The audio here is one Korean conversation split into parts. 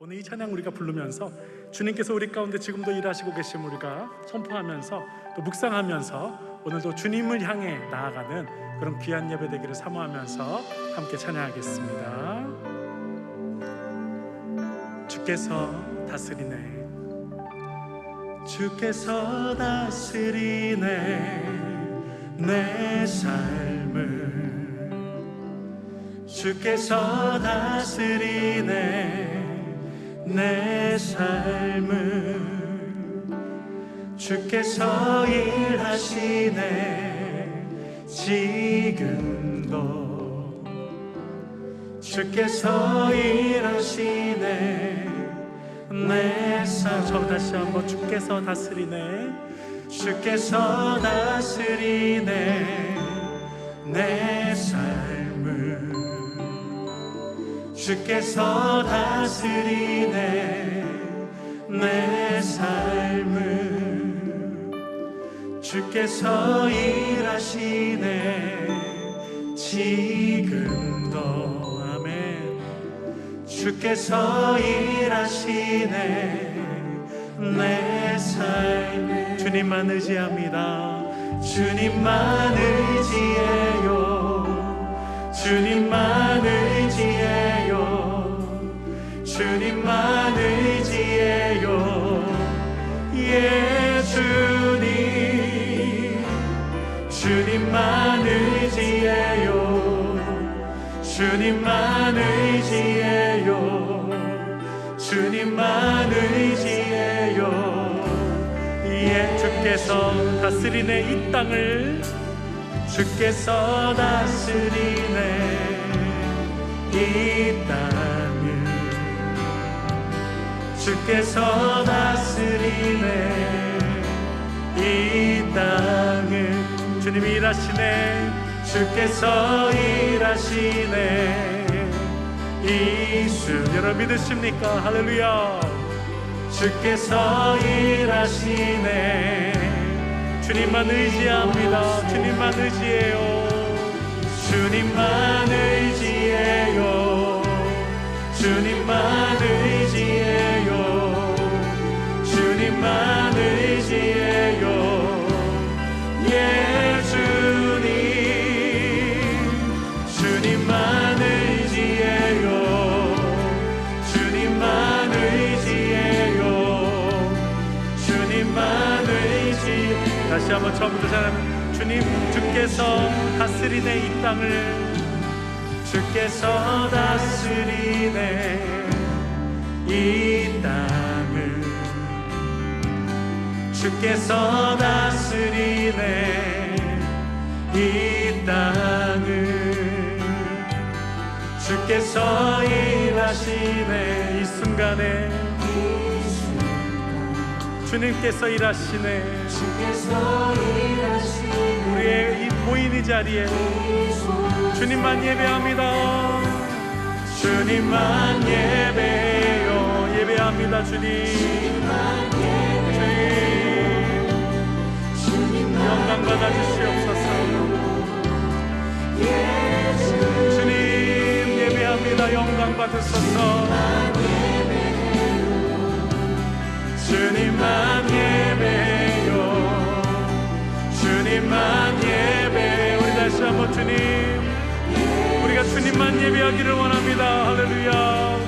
오늘 이 찬양 우리가 부르면서 주님께서 우리 가운데 지금도 일하시고 계심을 우리가 선포하면서 또 묵상하면서 오늘도 주님을 향해 나아가는 그런 귀한 예배 되기를 사모하면서 함께 찬양하겠습니다. 주께서 다스리네, 주께서 다스리네 내 삶을, 주께서 다스리네 내 삶을, 주께서 일하시네 지금도, 주께서 일하시네 내 삶. 저 다시 한번 주께서 다스리네, 주께서 다스리네 내 삶을, 주께서 다스리네 내 삶을, 주께서 일하시네 지금도. 아멘. 주께서 일하시네 내 삶을. 주님만 의지합니다. 주님만 의지해요, 주님만 의지해요, 주님만 의지해요. 예, 주님, 주님만 의지해요, 주님만 의지해요, 주님만 의지해요. 예, 주께서 다스리네 이 땅을, 주께서 다스리네 이 땅을, 주께서 다스리네 이 땅을. 주님이 일하시네, 주께서 일하시네 이수. 여러분 믿으십니까? 할렐루야. 주께서 일하시네. 주님만 의지합니다. 주님만 의지해요, 주님만 의지해요, 주님만 의지해요, 주님만 의지해요. 예, 주님, 주님만 의지해요, 주님만 의지해요, 주님만 의지해요. 다시 한번 처음부터 잘하면 주님, 주께서 다스리네 이 땅을, 주께서 다스리네 이 땅을, 주께서 다스리네 이 땅을, 주께서 일하시네 이 순간에, 주님께서 일하시네. 주께서 일하시네 우리의 이 모인 이 자리에 주님만 예배합니다. 주님만 예배해요. 예배합니다. 주님, 주님 영광 받아주시옵소서. 주님 예배합니다. 영광 받으소서. 주님만 예배해요, 주님만 예배해요. 우리 다시 한번 주님, 우리가 주님만 예배하기를 원합니다. 할렐루야.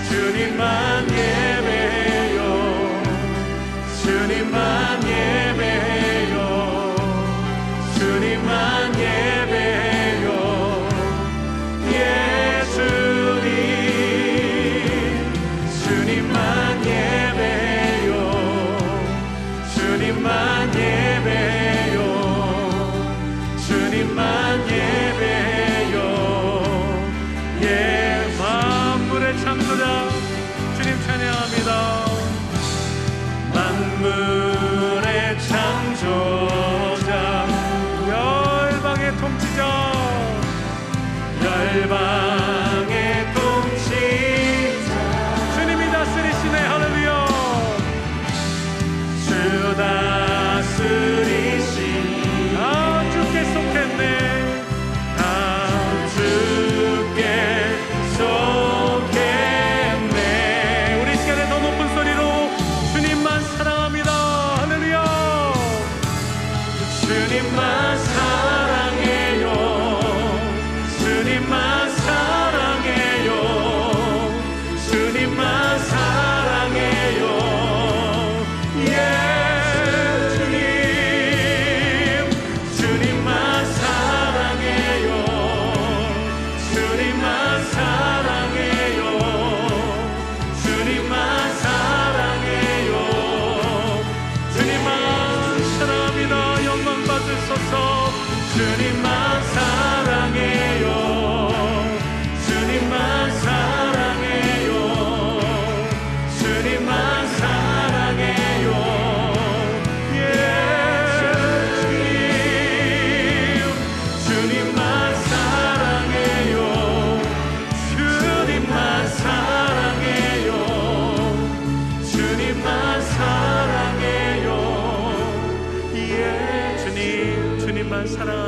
주님만 예배해요, 주님만 예배해요, 주님만 예배해요. 예, 주님, 주님만 예배해요, 주님만 예배해요, 주님만 예배해요. 예, 만물의 창조자 주님 찬양합니다. 만물의 창조자, 열방의 통치자, 열방의 통치자, 주님이 다스리시네. 할렐루야. 주 다스리시, 주께 속했네, 주께 속했네. 우리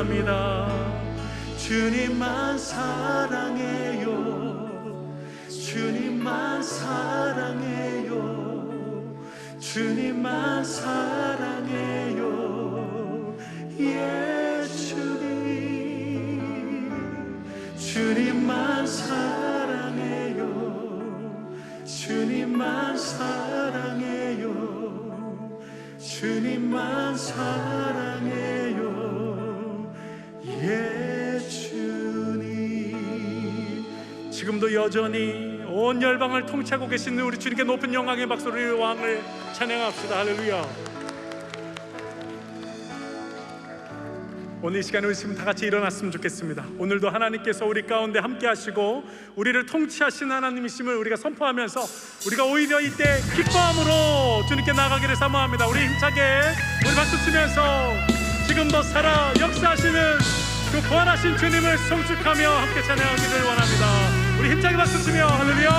찬양합니다. 주님만 사랑해요. 주님만 사랑해요. 주님만 사랑해요. 예수님 주님만 사랑해요. 주님만 사랑해요. 주님만 사랑해요. 예수님. 지금도 여전히 온 열방을 통치하고 계시는 우리 주님께 높은 영광의 박수로 왕을 찬양합시다. 할렐루야. 오늘 이 시간에 우리 지금 다 같이 일어났으면 좋겠습니다. 오늘도 하나님께서 우리 가운데 함께 하시고 우리를 통치하신 하나님이심을 우리가 선포하면서 우리가 오히려 이때 기뻐함으로 주님께 나아가기를 사모합니다. 우리 힘차게 우리 박수 치면서 지금도 살아 역사하시는 그 부활하신 주님을 송축하며 함께 찬양하기를 원합니다. 우리 힘차게 박수 치며 할렐루야.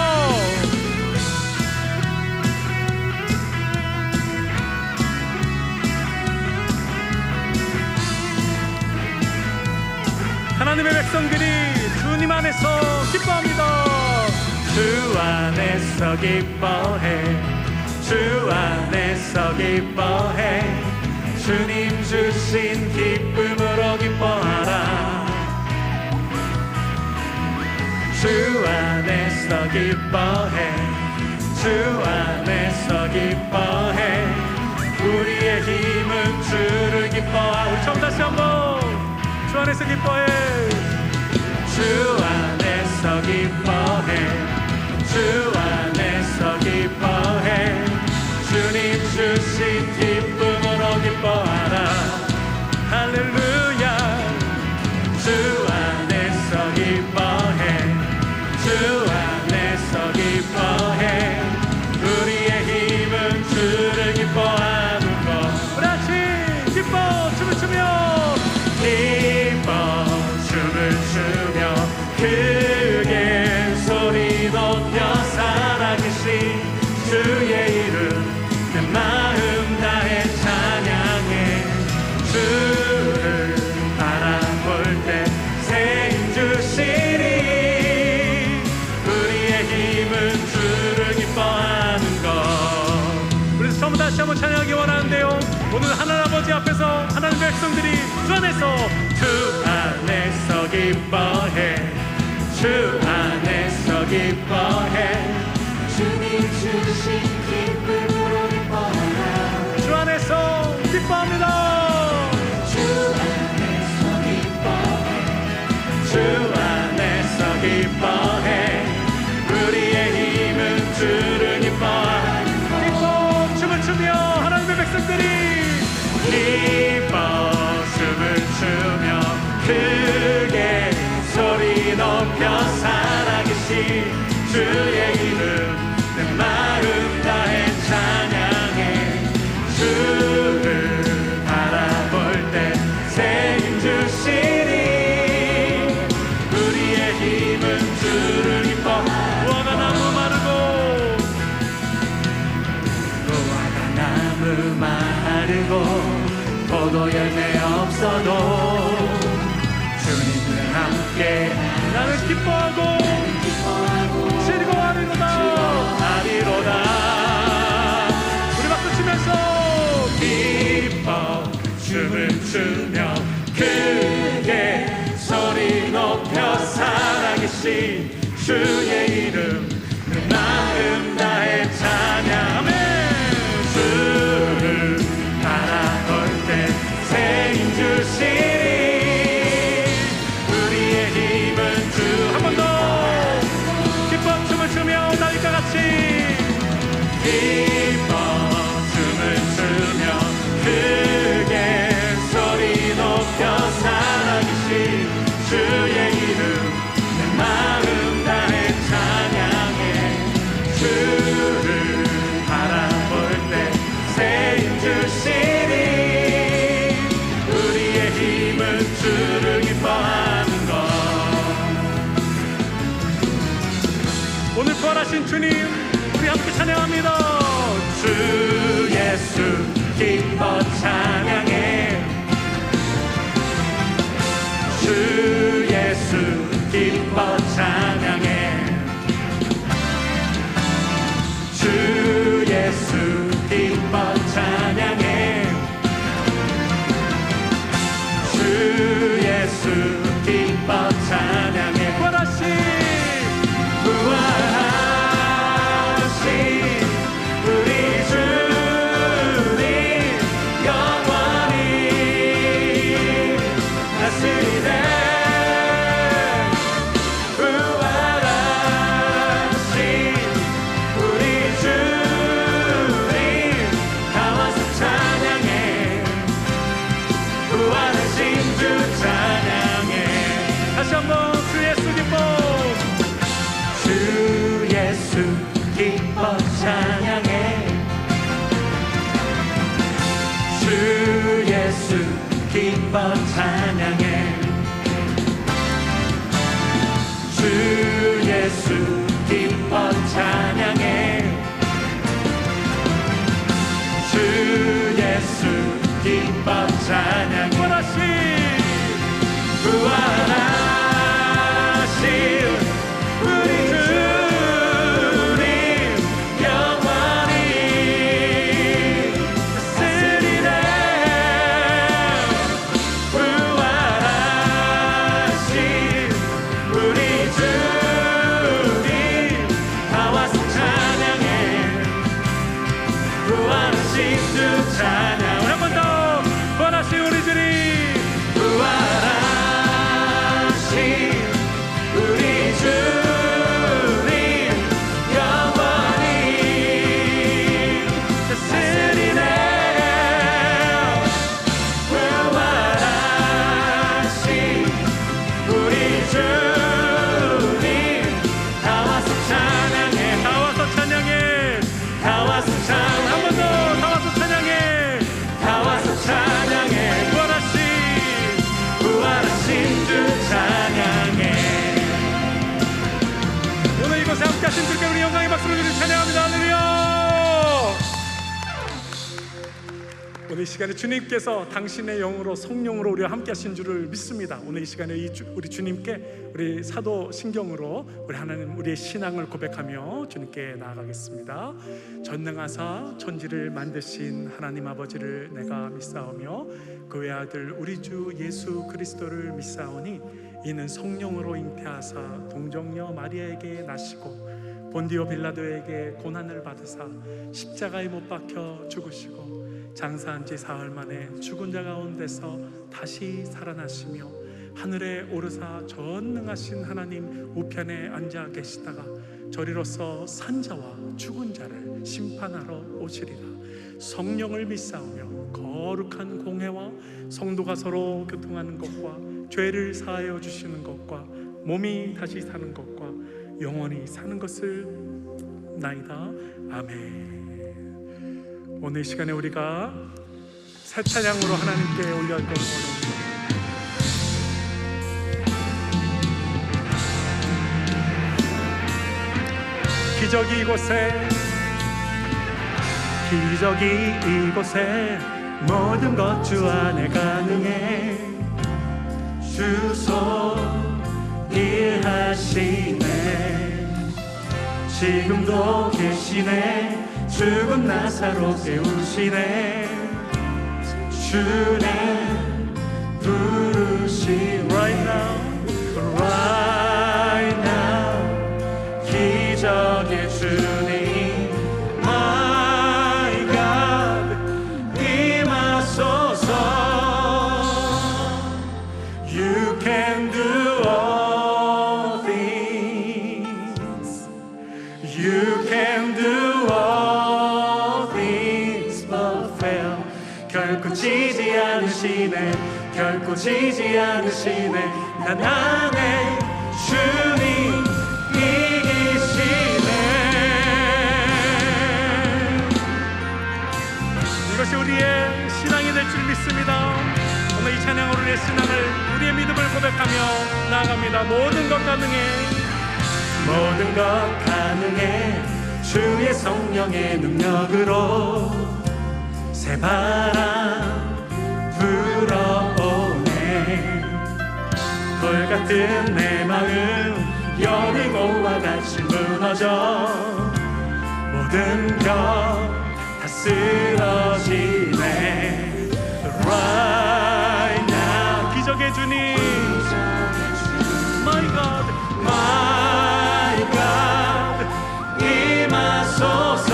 하나님의 백성들이 주님 안에서 기뻐합니다. 주 안에서 기뻐해. 주 안에서 기뻐해. 주님 주신 기쁨으로 기뻐하라. 주 안에서 기뻐해. 주 안에서 기뻐해. 우리의 힘은 주를 기뻐하고. 처음 다시 한번 주 안에서 기뻐해. 주 안에서 기뻐해. 주 안에서 기뻐해. 주님 주신 기쁨으로 기뻐하라. 할렐루야. 주 안에서 기뻐해. 주 안에서 기뻐해. 우리의 힘은 주를 기뻐하는 것. 우리 같이 기뻐 춤을 추며 기뻐 춤을 추며 크게 소리 높여 살아계신 주의 이름 내 마음 다해 찬양해. 주를 바라볼 때 새 힘 주시니 우리의 힘은 주를 기뻐하는 것. 우리 처음 다시 한번 찬양하기 원하는데요, 오늘 하나님 아버지 앞에서 하나님 백성들이 주 안에서 기뻐해. 주 안에서 기뻐해. 주님 주신 기쁨으로 기뻐하라. 주 안에서 기뻐합니다. 주 안에서 기뻐해. 주 안에서 기뻐해. 우리의 힘은 주를 기뻐하는 기뻐 춤을 추며 하나님의 백성들이 기뻐 춤을 추며 크게 소리 높여 살아계신 주의 이름 내 마음 다해 찬양해. 주를 바라볼 때 새 힘 주시니 우리의 힘은 주를 기뻐. 무화과 나무 마르고 무화과 나무 마르고 포도 열매 없어도 주님을 함께 나는 기뻐하고 즐거워하리로다. 우리 박수 치면서 기뻐 춤을 추며 크게 소리 높여 살아계신 주의 이름 내 마음 다해 찬양하며 주를 바라볼 때 새 힘 주시니 우리의 힘은 주. 한 번 더 기뻐 춤을 추며 다윗과 같이 기뻐 춤을 추며 크게 소리 높여 살아계신 주의 이름 내 마음 다해 찬양해. 주를 바라볼 때 새 힘 주시니 우리의 힘은 주를 기뻐하는 것. 오늘 부활하신 주님 우리 함께 찬양합니다. 주 예수 기뻐 찬양해. 주 예수 기뻐 찬양해. 주 예수 기뻐 찬양해. 주 예수 기뻐 찬양해. 부활하신 우리 주님 영원히 다스리네. 다시 한번 주 예수 기뻐. 주 예수 기뻐 찬양해. 주 예수 기뻐 찬양해. 주 예수 기뻐 찬양해. 주 예수 기뻐 찬양해. 부활하신 우리 주님 영원히 다스리네. 부활하신 우리 주님 다 와서 찬양해. 부활하신 주 찬양. 한 번 더. 부활하신 우리 주님. 우리 주님 영원히 다스리네. 부활하신 우리 주님 다 와서 찬양해. 다 와서 찬양해. 다 와서 찬양. 한 번 더. 다 와서 찬양해. 다 와서 찬양해. 부활하신 주 찬양해. 오늘 이곳에 함께하신 주께 우리 영광의 박수를 드리며 찬양합니다. 할렐루야. 오늘 이 시간에 주님께서 당신의 영으로 성령으로 우리와 함께하신 줄을 믿습니다. 오늘 이 시간에 우리 주님께 우리 사도 신경으로 우리 하나님 우리의 신앙을 고백하며 주님께 나아가겠습니다. 전능하사 천지를 만드신 하나님 아버지를 내가 믿사오며 그 외아들 우리 주 예수 그리스도를 믿사오니 이는 성령으로 잉태하사 동정녀 마리아에게 나시고 본디오 빌라도에게 고난을 받으사 십자가에 못 박혀 죽으시고 장사한 지 사흘 만에 죽은 자 가운데서 다시 살아나시며 하늘에 오르사 전능하신 하나님 우편에 앉아 계시다가 저리로서 산자와 죽은 자를 심판하러 오시리라. 성령을 믿사오며 거룩한 공회와 성도가 서로 교통하는 것과 죄를 사하여 주시는 것과 몸이 다시 사는 것과 영원히 사는 것을 나이다. 아멘. 오늘 이 시간에 우리가 새 찬양으로 하나님께 올려할 것을 원합니다. 기적이 이곳에 모든 것 주 안에 가능해. 주 손 일하시네. 지금도 계시네. 죽은 나사로 깨우시네. 주는 부르시 right now 기적의 주님 my God 임하소서. You can do all things. You can do all things but fail. 결코 지지 않으시네. 결코 지지 않으시네. 난 안에 주님 이기시네. 이것이 우리의 신앙이 될 줄 믿습니다. 오늘 이 찬양으로 우리의 신앙을, 우리의 믿음을 고백하며 나아갑니다. 모든 것 가능해. 모든 것 가능해. 주의 성령의 능력으로 새바람 불어오네. 돌 같은 내 마음 여리고와 같이 무너져 모든 것 다 쓰러지네. Right now 기적의 주님 My God My God 임하소서.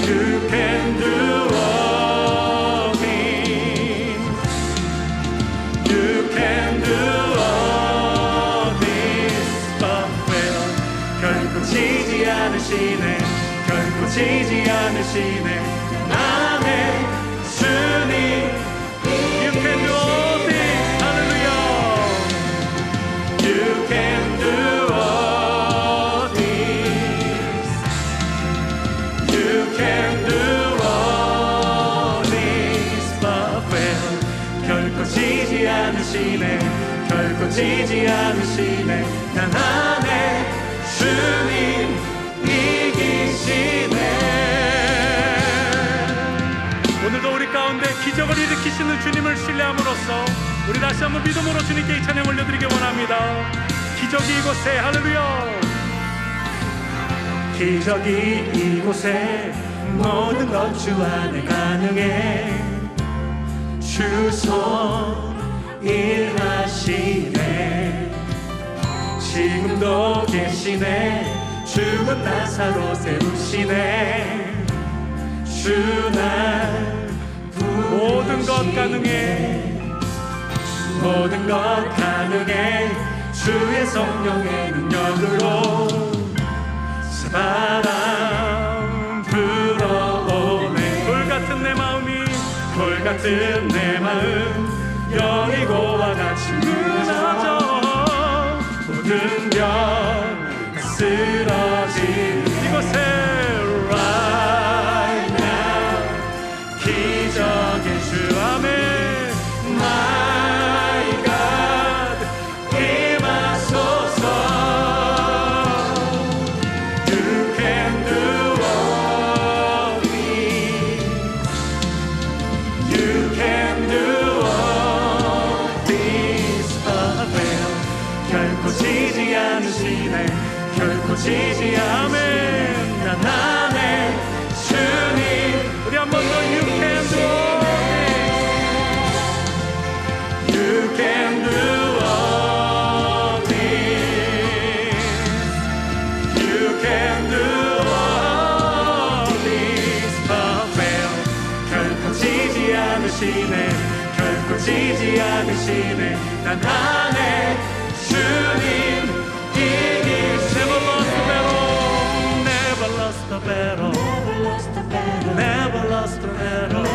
You can do all things. You can do all things but fail. 결코 지지 않으시네. 결코 지지 않으시네. 나의 주님 You can do all things. Hallelujah. You can do all things. You can do all things but fail. 결코 지지 않으시네. 결코 지지 않으시네. 난 안에 주님 이기시네. 오늘도 우리 가운데 기적을 일으키시는 주님을 신뢰함으로써 우리 다시 한번 믿음으로 주님께 이 찬양 올려드리기 원합니다. 기적이 이곳에 할렐루야. 기적이 이곳에 모든 것 주 안에 가능해. 주 손 일하시네. 지금도 계시네. 죽은 나사로 세우시네. 주 날 모든 것 가능해. 모든 것 가능해. 주의 성령의 능력으로 새 바람 불어오네. 돌 같은 내 마음이 돌 같은 내 마음 여리고와 같이 무너져 모든 것 쓰러진 이곳에 right now 기적의 주 아멘. My God 임하소서. You can do all things. You can do all things but fail. 결코 지지 않으시네. 결코 지지 아멘. 난 안에 주님. 우리 한 번 더 You can do all things. You can do all things. You can do all things but fail. 결코 지지 않으시네. 결코 지지 않으시네. 난 안에 주님 Never lost the battle. Never lost the battle.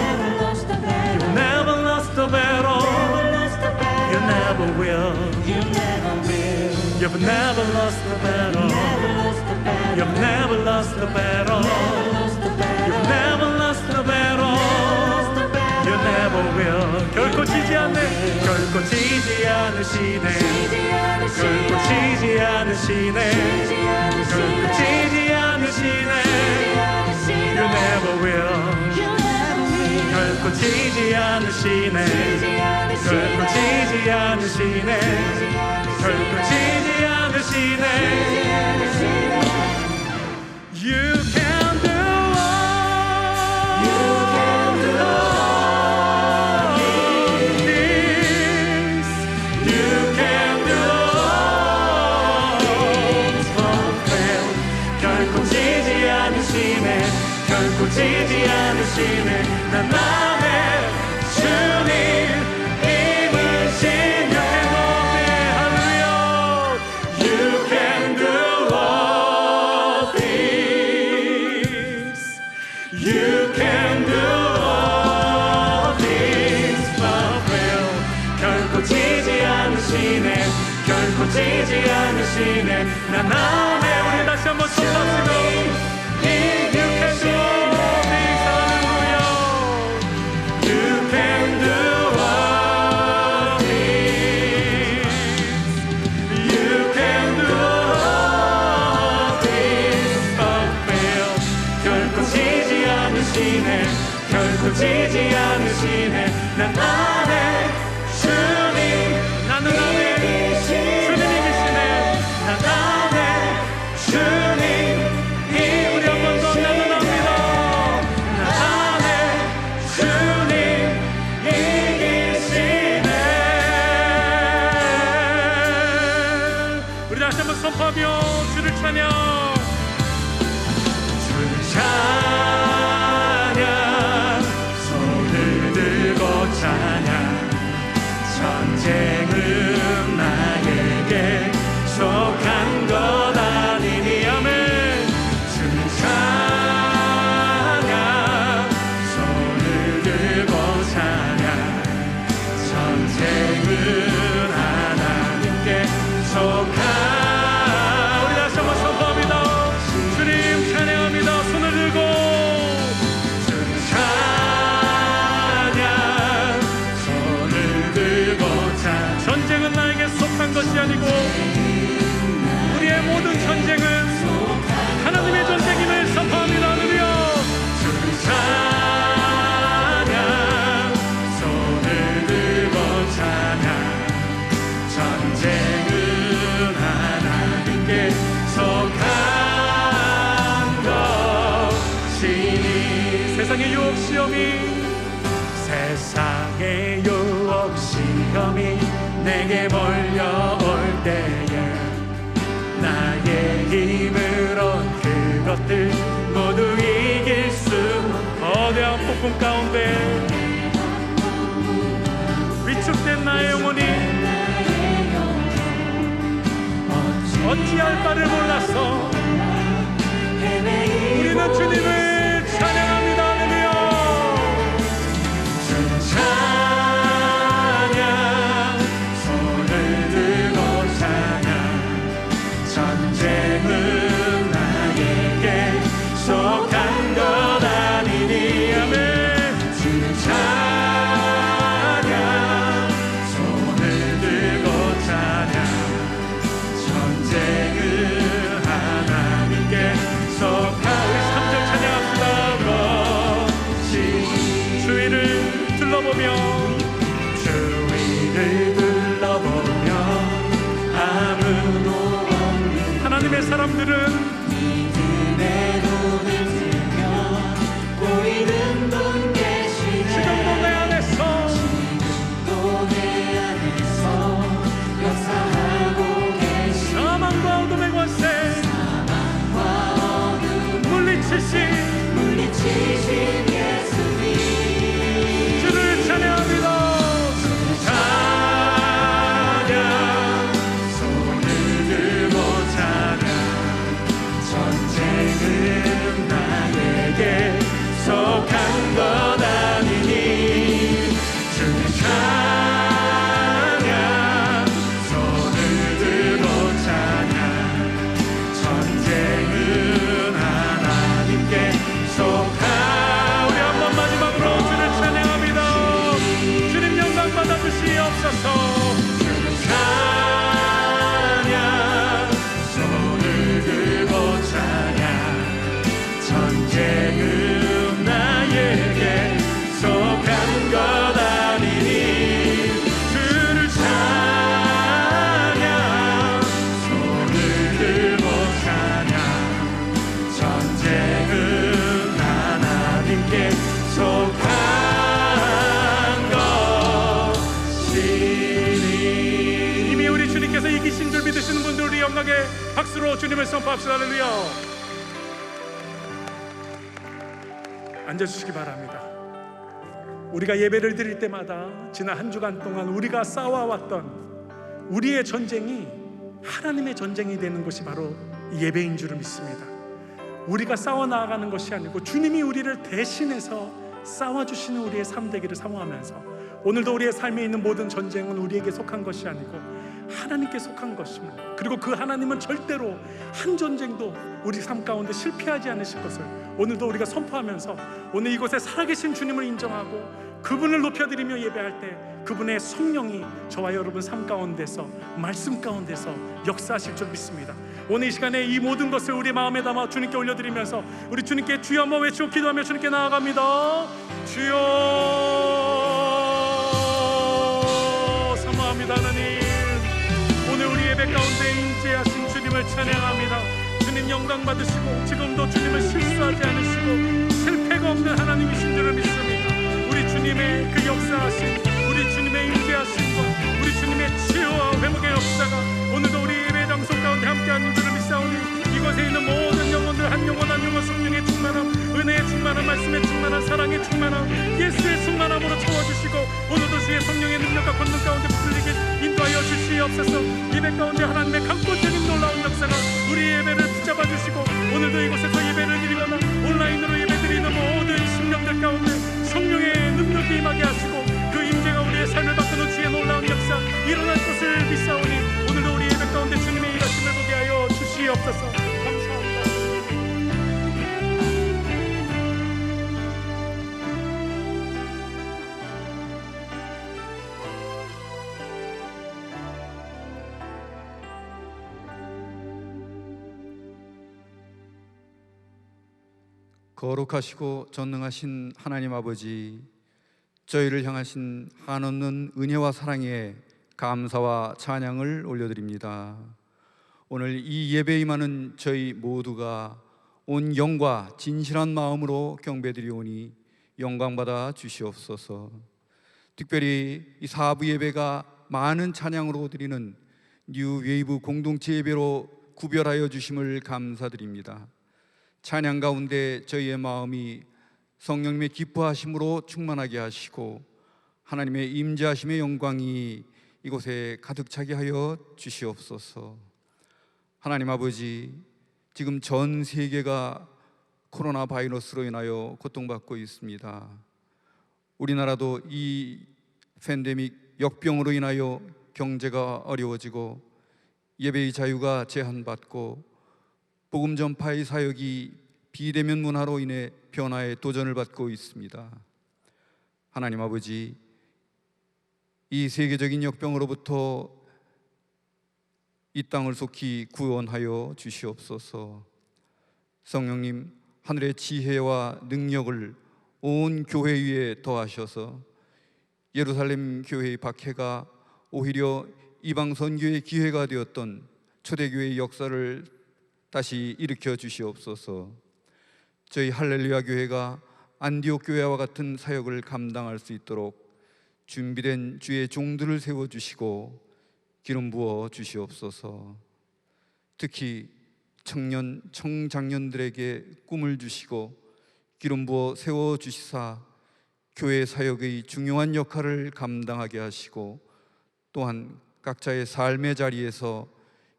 You never lost the battle. You never will. You've never lost the battle. You've never lost the battle. You've never lost the battle. You never will. 결코 지지 않네. 결코 지지 않으시네. 결코 지지 않으시네. 결코 지지 않으시네. You never will. 결코 지지 않으시네. 결코 지지 않으시네. 결코 지지 않으시네. You can do all. You can do all things. You can do all things but fail. 결코 지지 않으시네. 결코 지지 않으시네. 난 나의 주님 임으시네. You can do all things. You can do all things but fail. 결코 지지 않으시네. 결코 지지 않으시네. 난 안에 우리 다시 한번 손 잡으시고 You can do all things. Hallelujah. You can do all things. You can do all things but fail. 결코 지지 않으시네. 결코 지지 않으시네. 난 안에 주님 들어보며 주를 찬양. 주를 찬양, 손을 들고 찬양. 전쟁은 나에게 속한 것 아니니. 아멘. 주를 찬양, 손을 들고 찬양. 전쟁은 하나님께 속한. 우리 다시 한번 선포합니다. 주님 찬양합니다. 손을 들고 주를 찬양, 손을 들고 찬양. 전쟁은 나에게 속한 것이 아니고 우리의 모든 전쟁은 하나님의 전쟁임을 선포합니다. 할렐루야. 주를 찬양, 손을 들고 찬양. 전쟁은 하나님께 속한 것이니. 세상의 유혹 시험이 세상의 유혹 시험이 내게 몰려올 때에 나의 힘으로 그것들 모두 이길 수. 거대한 폭풍 가운데 위축된 나의 영혼이 어찌할 바를 몰라서 우리는 주님을 찬양합니다. 할렐루야. 주를 찬양, 손을 들고 찬양. 전쟁은 나에게 속한 것 아니니. 아멘. 주를 찬양, 손을 들고 찬양. 전쟁은 하나님께 속한. 우리 3절 찬양합시다. 것이. 주위를 둘러보며 주위를 둘러보며 아무도 없는 하나님의 사람들은 내 눈을 들며 보이는 분 계시네. 지금도 내 안에서 또 내 안에서 역사하고 계시네. 사망과 어둠의 권세 물리치신 예수님. 주를 찬양합니다. 찬양, 손을 들고 찬양. 전쟁은 나에게 속한 것 아니니. 주를 찬양, 손을 들고 찬양. 전쟁은 하나님께 속한. 우리 한번 마지막으로 주를 찬양합니다. 주님 영광 받아주시옵소서. 찬양, 손을 들고 찬양. 전쟁은 나에게 속한 것 아니니. 주를 찬양, 손을 들고 찬양. 전쟁은 하나님께 속한 것이니. 이미 우리 주님께서 이기신 줄 믿으시는 분들 우리 영광의 박수로 주님을 선포합시다. 할렐루야. 앉아주시기 바랍니다. 우리가 예배를 드릴 때마다 지난 한 주간 동안 우리가 싸워왔던 우리의 전쟁이 하나님의 전쟁이 되는 것이 바로 예배인 줄을 믿습니다. 우리가 싸워 나아가는 것이 아니고 주님이 우리를 대신해서 싸워주시는 우리의 삶 되기를 사모하면서 오늘도 우리의 삶에 있는 모든 전쟁은 우리에게 속한 것이 아니고 하나님께 속한 것입니다. 그리고 그 하나님은 절대로 한 전쟁도 우리 삶 가운데 실패하지 않으실 것을 오늘도 우리가 선포하면서 오늘 이곳에 살아계신 주님을 인정하고 그분을 높여드리며 예배할 때 그분의 성령이 저와 여러분 삶 가운데서 말씀 가운데서 역사하실 줄 믿습니다. 오늘 이 시간에 이 모든 것을 우리 마음에 담아 주님께 올려드리면서 우리 주님께 주여 한번 외치고 기도하며 주님께 나아갑니다. 주여 사모합니다. 하나님, 오늘 우리 예배 가운데 임재하신 주님을 찬양합니다. 주님 영광 받으시고 지금도 주님을 실수하지 않으시고 실패가 없는 하나님이신 줄을 믿습니다. 우리 주님의 그 역사하신, 우리 주님의 임재하심과 우리 주님의 치유와 회복의 역사가 오늘도 우리 예배 장소 가운데 함께 함께하는 줄을 믿사오니 이곳에 있는 모든 영혼들 한 영혼 한 영혼 성령의 충만함, 은혜의 충만함, 말씀의 충만함, 사랑의 충만함, 예수의 충만함으로 채워주시고 오늘도 주의 성령의 능력과 권능 가운데 풀리게 인도하여 주시옵소서. 예배 가운데 하나님의 강권적인 놀라운 역사가 우리 예배를 붙잡아 주시고 오늘도 이곳에서 예배를 드리거나 온라인으로 예배 드리는 모든 심령들 가운데 성령의 능력이 임하게 하시고 그 임재가 우리의 삶을 바꾸는 주의 놀라운 역사 일어날 것을 믿사오니 오늘도 우리 예배 가운데 주님의 일하심을 보게 하여 주시옵소서. 감사합니다. 거룩하시고 전능하신 하나님 아버지, 저희를 향하신 한없는 은혜와 사랑에 감사와 찬양을 올려드립니다. 오늘 이 예배에 임하는 저희 모두가 온 영과 진실한 마음으로 경배드리오니 영광받아 주시옵소서. 특별히 이 사부 예배가 많은 찬양으로 드리는 뉴 웨이브 공동체 예배로 구별하여 주심을 감사드립니다. 찬양 가운데 저희의 마음이 성령님의 기뻐하심으로 충만하게 하시고 하나님의 임재하심의 영광이 이곳에 가득 차게 하여 주시옵소서. 하나님 아버지, 지금 전 세계가 코로나 바이러스로 인하여 고통받고 있습니다. 우리나라도 이 팬데믹 역병으로 인하여 경제가 어려워지고 예배의 자유가 제한받고 복음 전파의 사역이 비대면 문화로 인해 변화에 도전을 받고 있습니다. 하나님 아버지, 이 세계적인 역병으로부터 이 땅을 속히 구원하여 주시옵소서. 성령님, 하늘의 지혜와 능력을 온 교회 위에 더하셔서 예루살렘 교회의 박해가 오히려 이방 선교의 기회가 되었던 초대교회의 역사를 다시 일으켜 주시옵소서. 저희 할렐루야 교회가 안디옥 교회와 같은 사역을 감당할 수 있도록 준비된 주의 종들을 세워주시고 기름 부어 주시옵소서. 특히 청년, 청장년들에게 꿈을 주시고 기름 부어 세워주시사 교회 사역의 중요한 역할을 감당하게 하시고 또한 각자의 삶의 자리에서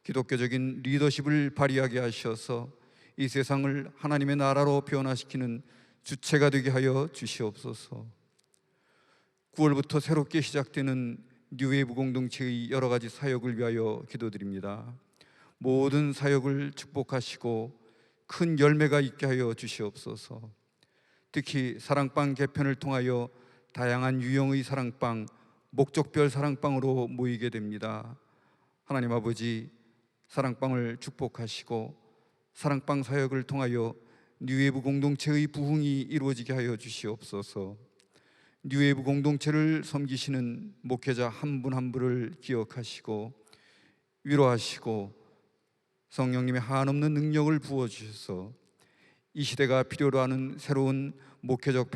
기독교적인 리더십을 발휘하게 하셔서 이 세상을 하나님의 나라로 변화시키는 주체가 되게 하여 주시옵소서. 9월부터 새롭게 시작되는 뉴웨이브 공동체의 여러 가지 사역을 위하여 기도드립니다. 모든 사역을 축복하시고 큰 열매가 있게 하여 주시옵소서. 특히 사랑방 개편을 통하여 다양한 유형의 사랑방, 목적별 사랑방으로 모이게 됩니다. 하나님 아버지, 사랑방을 축복하시고 사랑방 사역을 통하여 뉴웨이브 공동체의 부흥이 이루어지게 하여 주시옵소서. 뉴웨이브 공동체를 섬기시는 목회자 한 분 한 분을 기억하시고 위로하시고 성령님의 한없는 능력을 부어주셔서 이 시대가 필요로 하는 새로운 목회적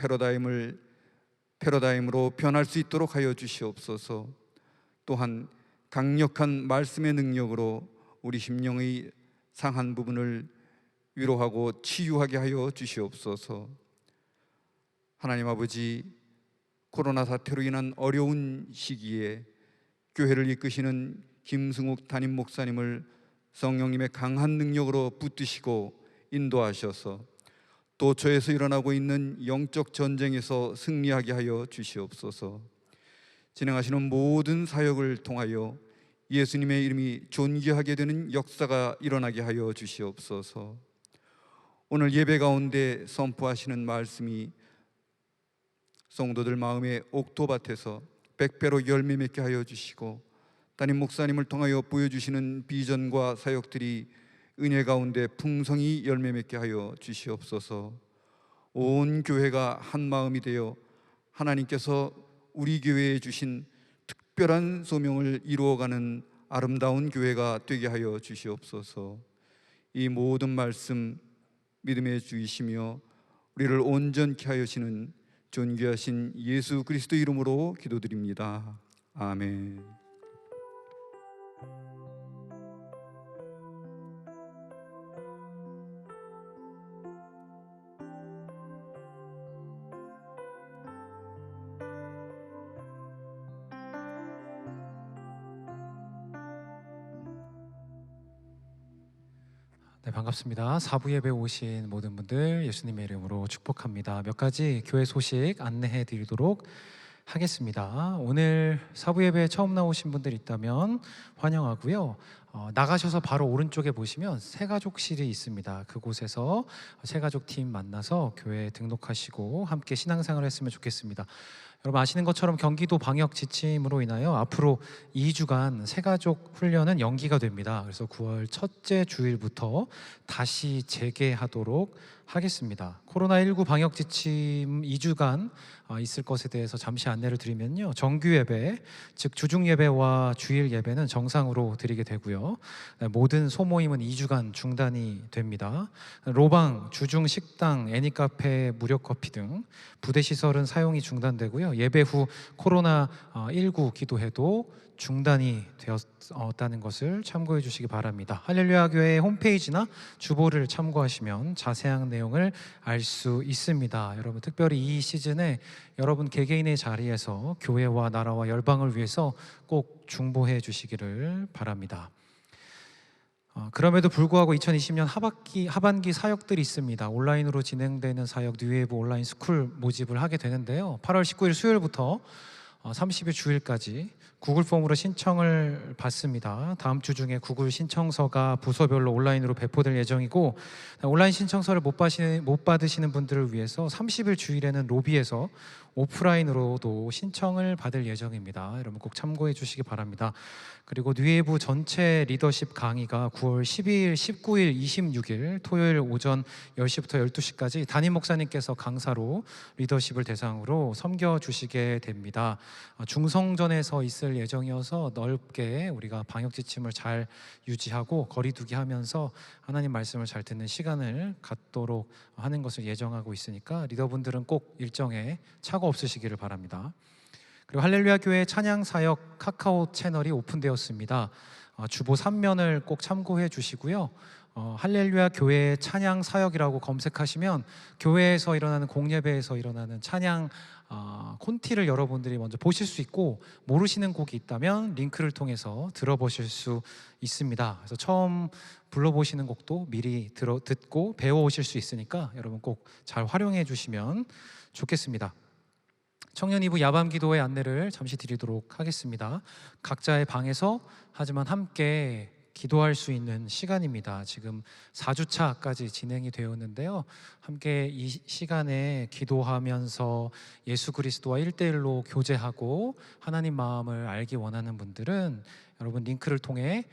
패러다임으로 변할 수 있도록 하여 주시옵소서. 또한 강력한 말씀의 능력으로 우리 심령의 상한 부분을 위로하고 치유하게 하여 주시옵소서. 하나님 아버지, 코로나 사태로 인한 어려운 시기에 교회를 이끄시는 김승욱 담임 목사님을 성령님의 강한 능력으로 붙드시고 인도하셔서 도처에서 일어나고 있는 영적 전쟁에서 승리하게 하여 주시옵소서. 진행하시는 모든 사역을 통하여 예수님의 이름이 존귀하게 되는 역사가 일어나게 하여 주시옵소서. 오늘 예배 가운데 선포하시는 말씀이 성도들 마음의 옥토밭에서 100배로 열매 맺게 하여 주시고 담임 목사님을 통하여 보여주시는 비전과 사역들이 은혜 가운데 풍성히 열매 맺게 하여 주시옵소서. 온 교회가 한 마음이 되어 하나님께서 우리 교회에 주신 특별한 소명을 이루어가는 아름다운 교회가 되게 하여 주시옵소서. 이 모든 말씀 믿음의 주이시며 우리를 온전케 하시는 존귀하신 예수 그리스도 이름으로 기도드립니다. 아멘. 네, 반갑습니다. 사부 예배 오신 모든 분들 예수님의 이름으로 축복합니다. 몇 가지 교회 소식 안내해 드리도록 하겠습니다. 오늘 사부 예배에 처음 나오신 분들 있다면 환영하고요. 나가셔서 바로 오른쪽에 보시면 새가족실이 있습니다. 그곳에서 새가족 팀 만나서 교회에 등록하시고 함께 신앙생활을 했으면 좋겠습니다. 여러분 아시는 것처럼 경기도 방역 지침으로 인하여 앞으로 2주간 새가족 훈련은 연기가 됩니다. 그래서 9월 첫째 주일부터 다시 재개하도록 하겠습니다. 코로나19 방역 지침 2주간 있을 것에 대해서 잠시 안내를 드리면요, 정규 예배, 즉 주중 예배와 주일 예배는 정상으로 드리게 되고요, 모든 소모임은 2주간 중단이 됩니다. 로방, 주중 식당, 애니카페, 무료 커피 등 부대 시설은 사용이 중단되고요, 예배 후 코로나19 기도회도 중단이 되었다는 것을 참고해 주시기 바랍니다. 할렐루야 교회 홈페이지나 주보를 참고하시면 자세한 내용을 알 수 있습니다. 여러분 특별히 이 시즌에 여러분 개개인의 자리에서 교회와 나라와 열방을 위해서 꼭 중보해 주시기를 바랍니다. 그럼에도 불구하고 2020년 하반기 사역들이 있습니다. 온라인으로 진행되는 사역 뉴웨이브 온라인 스쿨 모집을 하게 되는데요, 8월 19일 수요일부터 30일 주일까지 구글 폼으로 신청을 받습니다. 다음 주 중에 구글 신청서가 부서별로 온라인으로 배포될 예정이고, 온라인 신청서를 못 받으시는 분들을 위해서 30일 주일에는 로비에서 오프라인으로도 신청을 받을 예정입니다. 여러분 꼭 참고해 주시기 바랍니다. 그리고 뉴웨이브 전체 리더십 강의가 9월 12일, 19일, 26일 토요일 오전 10시부터 12시까지 담임 목사님께서 강사로 리더십을 대상으로 섬겨주시게 됩니다. 중성전에서 있을 예정이어서 넓게 우리가 방역 지침을 잘 유지하고 거리두기 하면서 하나님 말씀을 잘 듣는 시간을 갖도록 하는 것을 예정하고 있으니까 리더분들은 꼭 일정에 착오 없으시기를 바랍니다. 그리고 할렐루야 교회 찬양 사역 카카오 채널이 오픈되었습니다. 주보 3면을 꼭 참고해 주시고요, 할렐루야 교회 찬양 사역이라고 검색하시면 교회에서 일어나는 공예배에서 일어나는 찬양 콘티를 여러분들이 먼저 보실 수 있고, 모르시는 곡이 있다면 링크를 통해서 들어보실 수 있습니다. 그래서 처음 불러보시는 곡도 미리 듣고 배워오실 수 있으니까 여러분 꼭 잘 활용해 주시면 좋겠습니다. 청년 2부 야밤 기도의 안내를 잠시 드리도록 하겠습니다. 각자의 방에서 하지만 함께 기도할 수 있는 시간입니다. 지금 4주차까지 진행이 되었는데요, 함께 이 시간에 기도하면서 예수 그리스도와 1대1로 교제하고 하나님 마음을 알기 원하는 분들은 여러분 링크를 통해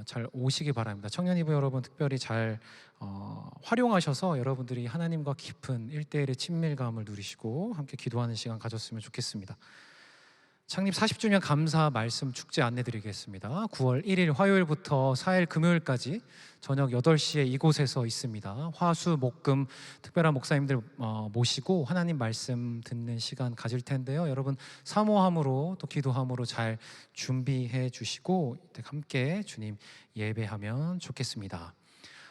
잘 오시기 바랍니다. 청년 2부 여러분 특별히 잘 활용하셔서 여러분들이 하나님과 깊은 1대1의 친밀감을 누리시고 함께 기도하는 시간 가졌으면 좋겠습니다. 창립 40주년 감사 말씀 축제 안내 드리겠습니다. 9월 1일 화요일부터 4일 금요일까지 저녁 8시에 이곳에서 있습니다. 화수 목금 특별한 목사님들 모시고 하나님 말씀 듣는 시간 가질 텐데요, 여러분 사모함으로 또 기도함으로 잘 준비해 주시고 함께 주님 예배하면 좋겠습니다.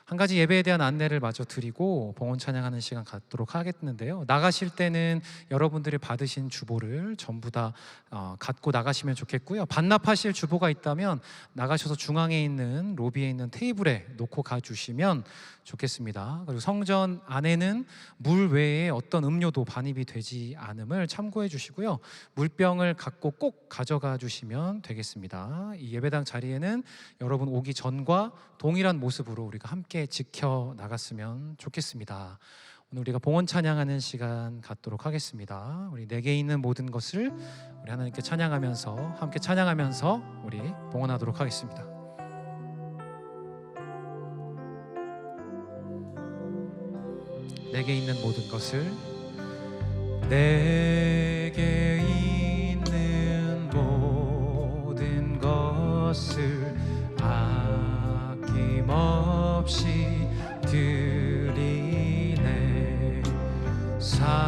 한 가지 예배에 대한 안내를 마저 드리고 봉헌 찬양하는 시간 갖도록 하겠는데요, 나가실 때는 여러분들이 받으신 주보를 전부 다 갖고 나가시면 좋겠고요, 반납하실 주보가 있다면 나가셔서 중앙에 있는 로비에 있는 테이블에 놓고 가주시면 좋겠습니다. 그리고 성전 안에는 물 외에 어떤 음료도 반입이 되지 않음을 참고해 주시고요, 물병을 갖고 꼭 가져가 주시면 되겠습니다. 이 예배당 자리에는 여러분 오기 전과 동일한 모습으로 우리가 함께 지켜 나갔으면 좋겠습니다. 오늘 우리가 봉헌 찬양하는 시간 갖도록 하겠습니다. 우리 내게 있는 모든 것을 우리 하나님께 찬양하면서 함께 찬양하면서 우리 봉헌하도록 하겠습니다. 내게 있는 모든 것을, 내게 있는 모든 것을 아낌없이 드리네. 사랑하고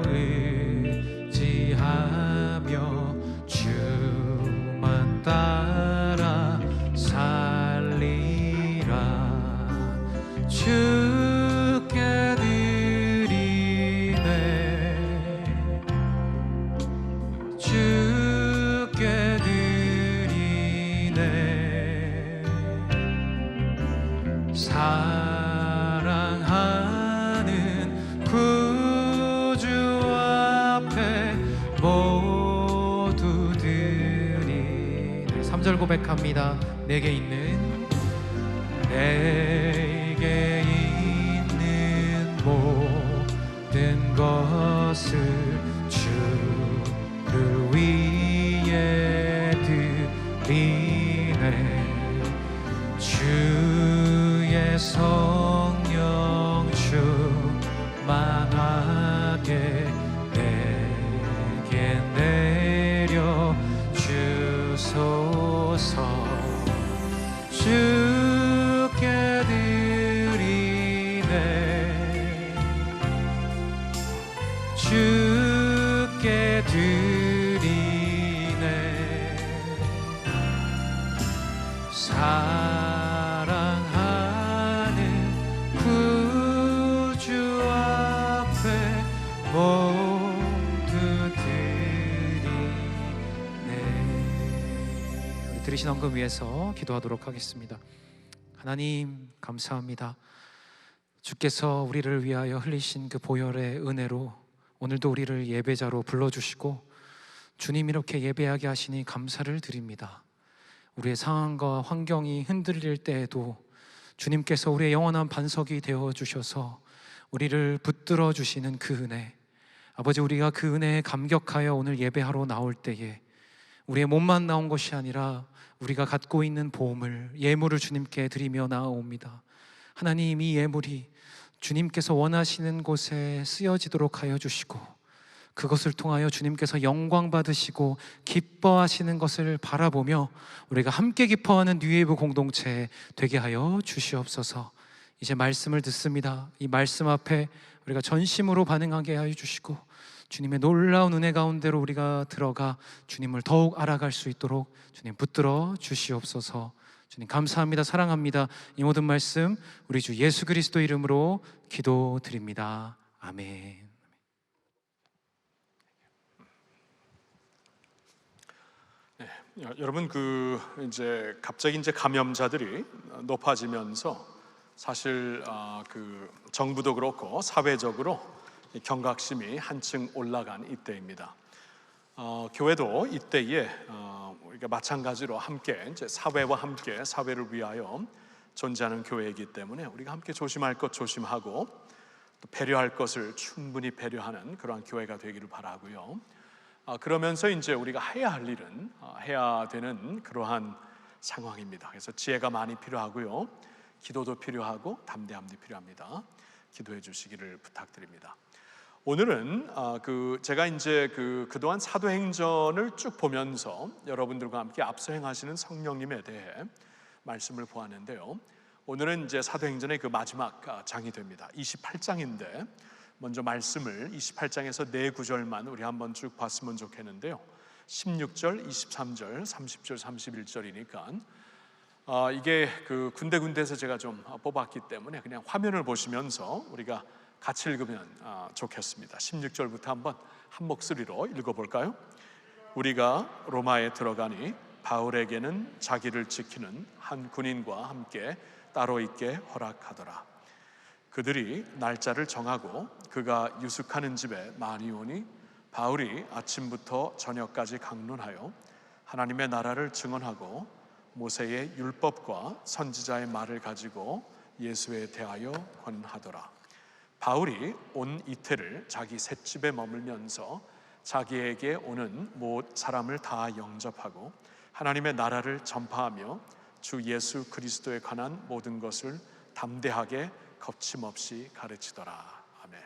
의지하며 주만 따라 살리라. 주께 드리네. 주께 사랑하는 구주 앞에 모두 드리네. 3절 고백합니다. 내게 있는 모든 것을 주를 위해 드리네. 주의 성령 충만하게 내게 내려 주소서. 주께 드리네. 주께 드리네. 사랑하는 구주 앞에 모두 드리네. 우리 들으신 헌금 위해서 기도하도록 하겠습니다. 하나님 감사합니다. 주께서 우리를 위하여 흘리신 그 보혈의 은혜로 오늘도 우리를 예배자로 불러주시고 주님 이렇게 예배하게 하시니 감사를 드립니다. 우리의 상황과 환경이 흔들릴 때에도 주님께서 우리의 영원한 반석이 되어주셔서 우리를 붙들어 주시는 그 은혜, 아버지, 우리가 그 은혜에 감격하여 오늘 예배하러 나올 때에 우리의 몸만 나온 것이 아니라 우리가 갖고 있는 보물, 예물을 주님께 드리며 나아옵니다. 하나님, 이 예물이 주님께서 원하시는 곳에 쓰여지도록 하여 주시고 그것을 통하여 주님께서 영광 받으시고 기뻐하시는 것을 바라보며 우리가 함께 기뻐하는 뉴웨이브 공동체 되게 하여 주시옵소서. 이제 말씀을 듣습니다. 이 말씀 앞에 우리가 전심으로 반응하게 하여 주시고 주님의 놀라운 은혜 가운데로 우리가 들어가 주님을 더욱 알아갈 수 있도록 주님 붙들어 주시옵소서. 주님 감사합니다. 사랑합니다. 이 모든 말씀 우리 주 예수 그리스도 이름으로 기도드립니다. 아멘. 네, 여러분 이제 갑자기 감염자들이 높아지면서 사실 정부도 그렇고 사회적으로 경각심이 한층 올라간 이때입니다. 교회도 이때에 우리가 마찬가지로 함께 이제 사회와 함께 사회를 위하여 존재하는 교회이기 때문에 우리가 함께 조심할 것 조심하고 또 배려할 것을 충분히 배려하는 그러한 교회가 되기를 바라고요. 그러면서 이제 우리가 해야 할 일은 해야 되는 그러한 상황입니다. 그래서 지혜가 많이 필요하고요, 기도도 필요하고 담대함도 필요합니다. 기도해 주시기를 부탁드립니다. 오늘은 제가 이제 그동안 사도행전을 쭉 보면서 여러분들과 함께 앞서 행하시는 성령님에 대해 말씀을 보았는데요. 오늘은 이제 사도행전의 그 마지막 장이 됩니다. 28장인데 먼저 말씀을 28장에서 네 구절만 우리 한번 쭉 봤으면 좋겠는데요. 16절, 23절, 30절, 31절이니까 이게 군데군데에서 제가 좀 뽑았기 때문에 그냥 화면을 보시면서 우리가 같이 읽으면 좋겠습니다. 16절부터 한번 한 목소리로 읽어볼까요? 우리가 로마에 들어가니 바울에게는 자기를 지키는 한 군인과 함께 따로 있게 허락하더라. 그들이 날짜를 정하고 그가 유숙하는 집에 많이 오니 바울이 아침부터 저녁까지 강론하여 하나님의 나라를 증언하고 모세의 율법과 선지자의 말을 가지고 예수에 대하여 권하더라. 바울이 온 이틀을 자기 셋집에 머물면서 자기에게 오는 모든 사람을 다 영접하고 하나님의 나라를 전파하며 주 예수 그리스도에 관한 모든 것을 담대하게 거침없이 가르치더라. 아멘.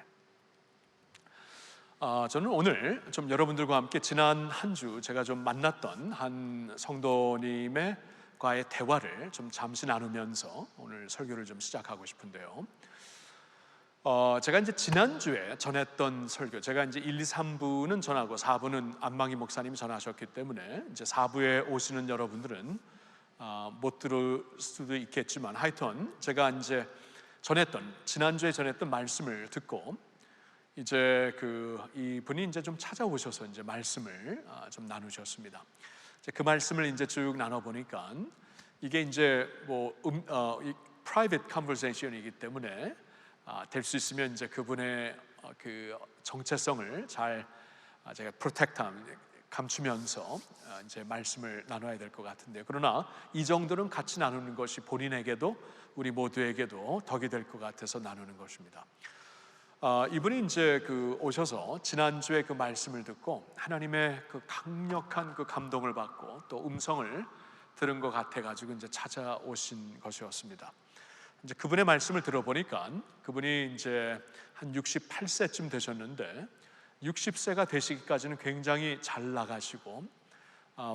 저는 오늘 좀 여러분들과 함께 지난 한 주 제가 좀 만났던 한 성도님의 과의 대화를 좀 잠시 나누면서 오늘 설교를 좀 시작하고 싶은데요. 제가 이제 지난주에 전했던 설교, 제가 이제 1, 2, 3부는 전하고 4부는 안망희 목사님이 전하셨기 때문에 이제 4부에 오시는 여러분들은 못 들을 수도 있겠지만 하여튼 제가 이제 지난주에 전했던 말씀을 듣고 이제 이분이 이제 좀 찾아오셔서 이제 말씀을 좀 나누셨습니다. 이제 그 말씀을 이제 쭉 나눠보니까 이게 이제 private conversation이기 때문에 될 수 있으면 이제 그분의 그 정체성을 잘 제가 감추면서 이제 말씀을 나눠야 될 것 같은데, 그러나 이 정도는 같이 나누는 것이 본인에게도 우리 모두에게도 덕이 될 것 같아서 나누는 것입니다. 이분이 이제 오셔서 지난주에 그 말씀을 듣고 하나님의 그 강력한 그 감동을 받고 또 음성을 들은 것 같아 가지고 이제 찾아오신 것이었습니다. 이제 그분의 말씀을 들어보니까 그분이 이제 한 68세쯤 되셨는데 60세가 되시기까지는 굉장히 잘 나가시고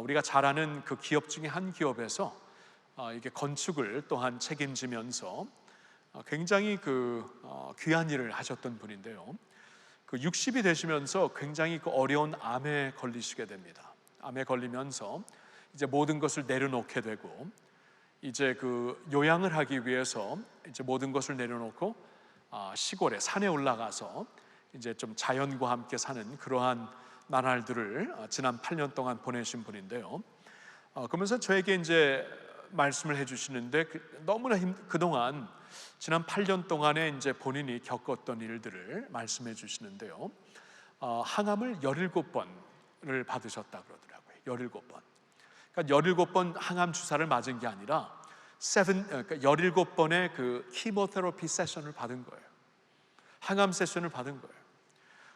우리가 잘 아는 그 기업 중에 한 기업에서 이게 건축을 또한 책임지면서 굉장히 귀한 일을 하셨던 분인데요. 60이 되시면서 굉장히 어려운 암에 걸리시게 됩니다. 암에 걸리면서 이제 모든 것을 내려놓게 되고, 이제 요양을 하기 위해서 이제 모든 것을 내려놓고 시골에 산에 올라가서 이제 좀 자연과 함께 사는 그러한 나날들을 지난 8년 동안 보내신 분인데요. 그러면서 저에게 이제 말씀을 해주시는데 너무나 그동안 지난 8년 동안에 이제 본인이 겪었던 일들을 말씀해 주시는데요. 항암을 17번을 받으셨다 그러더라고요. 17번. 그러니까 17번 항암 주사를 맞은 게 아니라 17번의 그 키모테라피 세션을 받은 거예요. 항암 세션을 받은 거예요.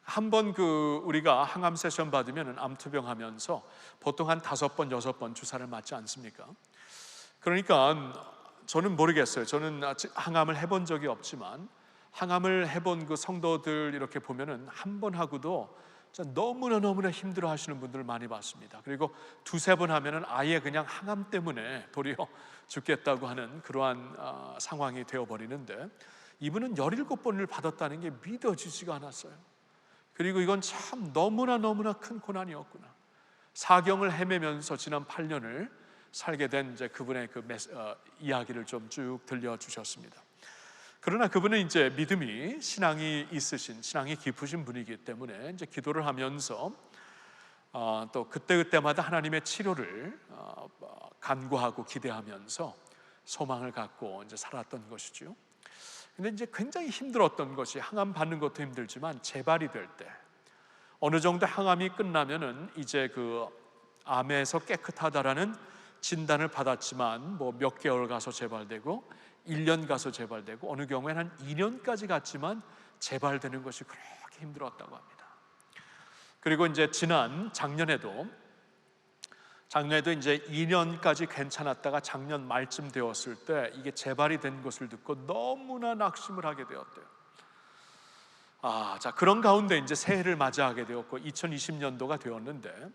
한번 우리가 항암 세션 받으면 암투병 하면서 보통 한 5번, 6번 주사를 맞지 않습니까? 그러니까 저는 모르겠어요. 저는 아직 항암을 해본 적이 없지만 항암을 해본 그 성도들 이렇게 보면은 한 번 하고도 너무나 힘들어 하시는 분들을 많이 봤습니다. 그리고 2-3번 하면은 아예 그냥 항암 때문에 도리어 죽겠다고 하는 그러한 상황이 되어버리는데, 이분은 17번을 받았다는 게 믿어지지가 않았어요. 그리고 이건 참 너무나 큰 고난이었구나. 사경을 헤매면서 지난 8년을 살게 된 이제 그분의 이야기를 좀 쭉 들려주셨습니다. 그러나 그분은 이제 믿음이 신앙이 깊으신 분이기 때문에 이제 기도를 하면서 또 그때마다 하나님의 치료를 간구하고 기대하면서 소망을 갖고 이제 살았던 것이죠. 근데 이제 굉장히 힘들었던 것이, 항암 받는 것도 힘들지만 재발이 될 때, 어느 정도 항암이 끝나면은 이제 암에서 깨끗하다라는 진단을 받았지만 뭐 몇 개월 가서 재발되고 1년 가서 재발되고 어느 경우에는 한 2년까지 갔지만 재발되는 것이 그렇게 힘들었다고 합니다. 그리고 이제 작년에도 이제 2년까지 괜찮았다가 작년 말쯤 되었을 때 이게 재발이 된 것을 듣고 너무나 낙심을 하게 되었대요. 자, 그런 가운데 이제 새해를 맞이하게 되었고 2020년도가 되었는데,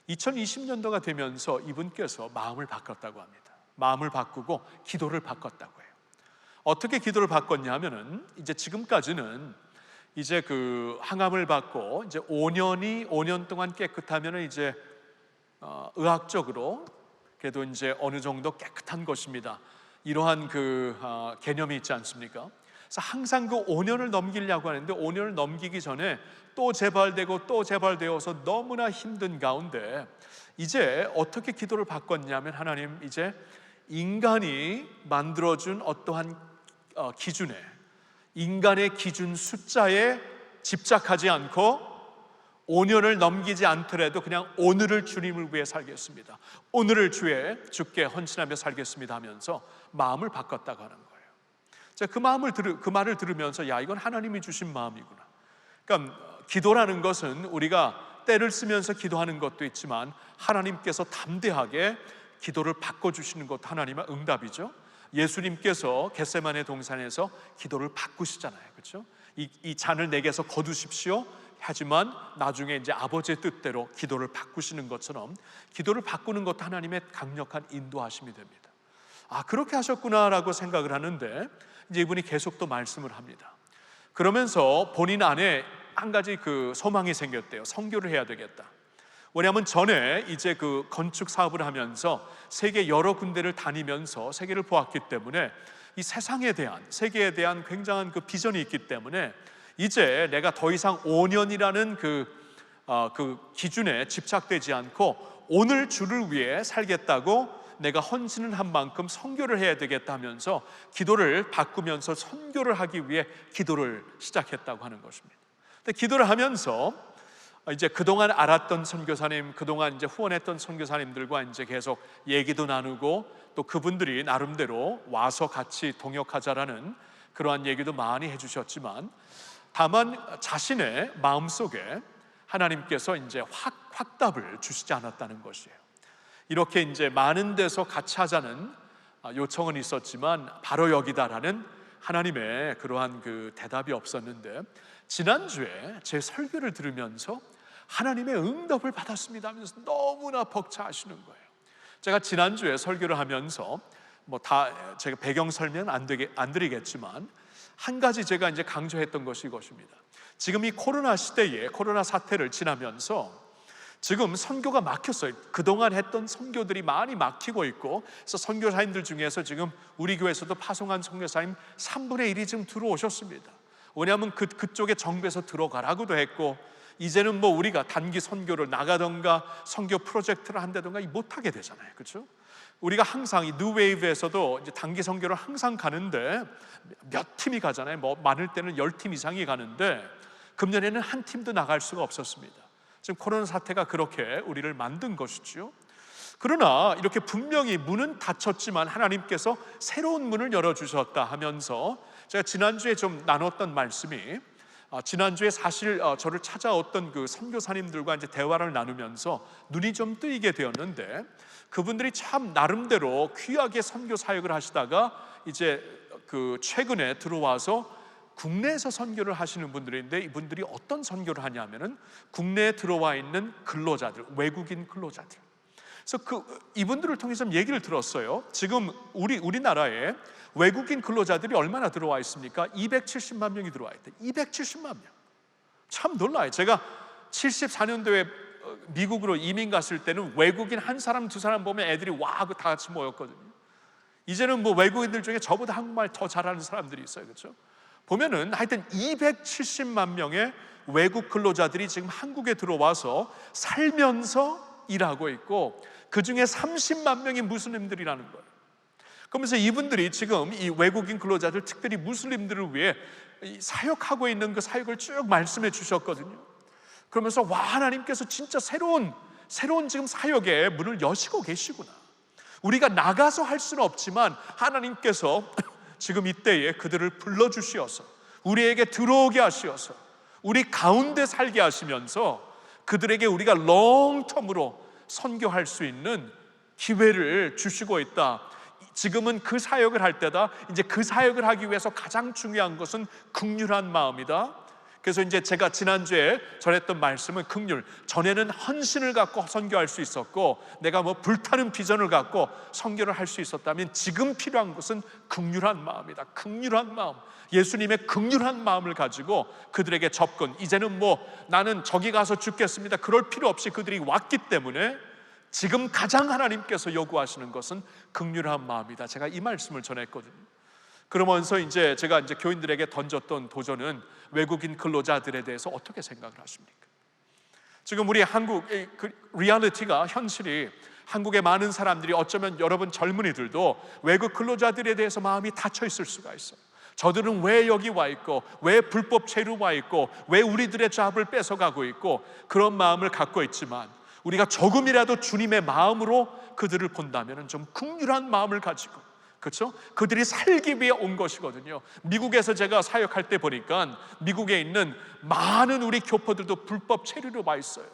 2020년도가 되면서 이분께서 마음을 바꿨다고 합니다. 마음을 바꾸고 기도를 바꿨다고 해요. 어떻게 기도를 바꿨냐 하면은, 이제 지금까지는 이제 항암을 받고 이제 5년 동안 깨끗하면은 이제 의학적으로 그래도 이제 어느 정도 깨끗한 것입니다. 이러한 개념이 있지 않습니까? 그래서 항상 5년을 넘기려고 하는데 5년을 넘기기 전에 또 재발되고 또 재발되어서 너무나 힘든 가운데 이제 어떻게 기도를 바꿨냐면, 하나님, 이제 인간이 만들어준 어떠한 기준에, 인간의 기준 숫자에 집착하지 않고 5년을 넘기지 않더라도 그냥 오늘을 주님을 위해 살겠습니다, 오늘을 주께 헌신하며 살겠습니다 하면서 마음을 바꿨다고 하는 거예요. 제가 그 말을 들으면서 이건 하나님이 주신 마음이구나. 그러니까 기도라는 것은 우리가 때를 쓰면서 기도하는 것도 있지만 하나님께서 담대하게 기도를 바꿔주시는 것도 하나님의 응답이죠. 예수님께서 겟세마네 동산에서 기도를 바꾸시잖아요, 그렇죠? 이 잔을 내게서 거두십시오 하지만 나중에 이제 아버지의 뜻대로 기도를 바꾸시는 것처럼 기도를 바꾸는 것도 하나님의 강력한 인도하심이 됩니다. 그렇게 하셨구나라고 생각을 하는데, 이제 이분이 계속 또 말씀을 합니다. 그러면서 본인 안에 한 가지 소망이 생겼대요. 선교를 해야 되겠다. 왜냐하면 전에 이제 건축 사업을 하면서 세계 여러 군데를 다니면서 세계를 보았기 때문에 이 세계에 대한 굉장한 비전이 있기 때문에 이제 내가 더 이상 5년이라는 기준에 집착되지 않고 오늘 주를 위해 살겠다고 내가 헌신을 한 만큼 선교를 해야 되겠다 하면서 기도를 바꾸면서 선교를 하기 위해 기도를 시작했다고 하는 것입니다. 근데 기도를 하면서 이제 그동안 알았던 선교사님, 그동안 이제 후원했던 선교사님들과 이제 계속 얘기도 나누고, 또 그분들이 나름대로 와서 같이 동역하자라는 그러한 얘기도 많이 해주셨지만, 다만 자신의 마음속에 하나님께서 이제 확답을 주시지 않았다는 것이에요. 이렇게 이제 많은 데서 같이 하자는 요청은 있었지만 바로 여기다라는 하나님의 그러한 그 대답이 없었는데, 지난주에 제 설교를 들으면서 하나님의 응답을 받았습니다 하면서 너무나 벅차하시는 거예요. 제가 지난주에 설교를 하면서 뭐 다 제가 배경 설명 안 드리겠지만, 한 가지 제가 이제 강조했던 것이 이것입니다. 지금 이 코로나 시대에, 코로나 사태를 지나면서 지금 선교가 막혔어요. 그동안 했던 선교들이 많이 막히고 있고, 그래서 선교사님들 중에서 지금 우리 교회에서도 파송한 선교사님 3분의 1이 지금 들어오셨습니다. 왜냐하면 그쪽에 정부에서 들어가라고도 했고, 이제는 뭐 우리가 단기 선교를 나가던가 선교 프로젝트를 한다던가 못하게 되잖아요. 그렇죠? 우리가 항상 이 뉴웨이브에서도 이제 단기 선교를 항상 가는데 몇 팀이 가잖아요. 뭐 많을 때는 10팀 이상이 가는데, 금년에는 한 팀도 나갈 수가 없었습니다. 지금 코로나 사태가 그렇게 우리를 만든 것이죠. 그러나 이렇게 분명히 문은 닫혔지만 하나님께서 새로운 문을 열어주셨다 하면서, 제가 지난주에 좀 나눴던 말씀이, 지난주에 사실 저를 찾아왔던 그 선교사님들과 이제 대화를 나누면서 눈이 좀 뜨이게 되었는데, 그분들이 참 나름대로 귀하게 선교 사역을 하시다가 이제 그 최근에 들어와서 국내에서 선교를 하시는 분들인데, 이분들이 어떤 선교를 하냐면은 국내에 들어와 있는 근로자들, 외국인 근로자들. 그래서 이분들을 통해서 좀 얘기를 들었어요. 지금 우리나라에 외국인 근로자들이 얼마나 들어와 있습니까? 270만 명이 들어와 있대. 270만 명. 참 놀라요. 제가 74년도에 미국으로 이민 갔을 때는 외국인 한 사람 두 사람 보면 애들이 와 하고 다 같이 모였거든요. 이제는 뭐 외국인들 중에 저보다 한국말 더 잘하는 사람들이 있어요. 그렇죠? 보면은 하여튼 270만 명의 외국 근로자들이 지금 한국에 들어와서 살면서 일하고 있고, 그 중에 30만 명이 무슬림들이라는 거예요. 그러면서 이분들이 지금 이 외국인 근로자들, 특별히 무슬림들을 위해 사역하고 있는 그 사역을 쭉 말씀해 주셨거든요. 그러면서 와, 하나님께서 진짜 새로운 지금 사역의 문을 여시고 계시구나. 우리가 나가서 할 수는 없지만 하나님께서 지금 이때에 그들을 불러주시어서 우리에게 들어오게 하시어서 우리 가운데 살게 하시면서 그들에게 우리가 롱텀으로 선교할 수 있는 기회를 주시고 있다. 지금은 그 사역을 할 때다. 이제 그 사역을 하기 위해서 가장 중요한 것은 긍휼한 마음이다. 그래서 이제 제가 지난주에 전했던 말씀은 긍휼, 전에는 헌신을 갖고 선교할 수 있었고 내가 뭐 불타는 비전을 갖고 선교를 할 수 있었다면, 지금 필요한 것은 긍휼한 마음이다. 긍휼한 마음, 예수님의 긍휼한 마음을 가지고 그들에게 접근. 이제는 뭐 나는 저기 가서 죽겠습니다, 그럴 필요 없이 그들이 왔기 때문에 지금 가장 하나님께서 요구하시는 것은 긍휼한 마음이다. 제가 이 말씀을 전했거든요. 그러면서 이제 제가 이제 교인들에게 던졌던 도전은, 외국인 근로자들에 대해서 어떻게 생각을 하십니까? 지금 우리 한국의 그 리얼리티가, 현실이, 한국의 많은 사람들이, 어쩌면 여러분 젊은이들도 외국 근로자들에 대해서 마음이 닫혀 있을 수가 있어요. 저들은 왜 여기 와 있고, 왜 불법 체류 와 있고, 왜 우리들의 잡을 뺏어가고 있고, 그런 마음을 갖고 있지만, 우리가 조금이라도 주님의 마음으로 그들을 본다면 좀 긍휼한 마음을 가지고, 그렇죠? 그들이 살기 위해 온 것이거든요. 미국에서 제가 사역할 때 보니까 미국에 있는 많은 우리 교포들도 불법 체류로 와 있어요.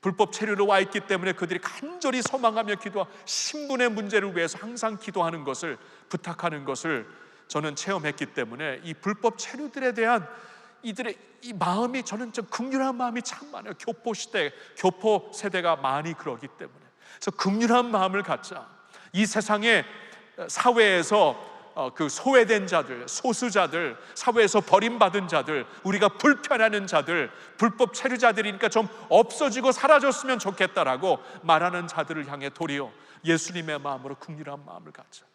불법 체류로 와 있기 때문에 그들이 간절히 소망하며 기도하고 신분의 문제를 위해서 항상 기도하는 것을, 부탁하는 것을 저는 체험했기 때문에, 이 불법 체류들에 대한 이들의 이 마음이, 저는 좀 긍휼한 마음이 참 많아요. 교포 세대가 많이 그러기 때문에. 그래서 긍휼한 마음을 갖자. 이 세상에 사회에서 그 소외된 자들, 소수자들, 사회에서 버림받은 자들, 우리가 불편하는 자들, 불법 체류자들이니까 좀 없어지고 사라졌으면 좋겠다라고 말하는 자들을 향해 도리어 예수님의 마음으로 긍휼한 마음을 갖자.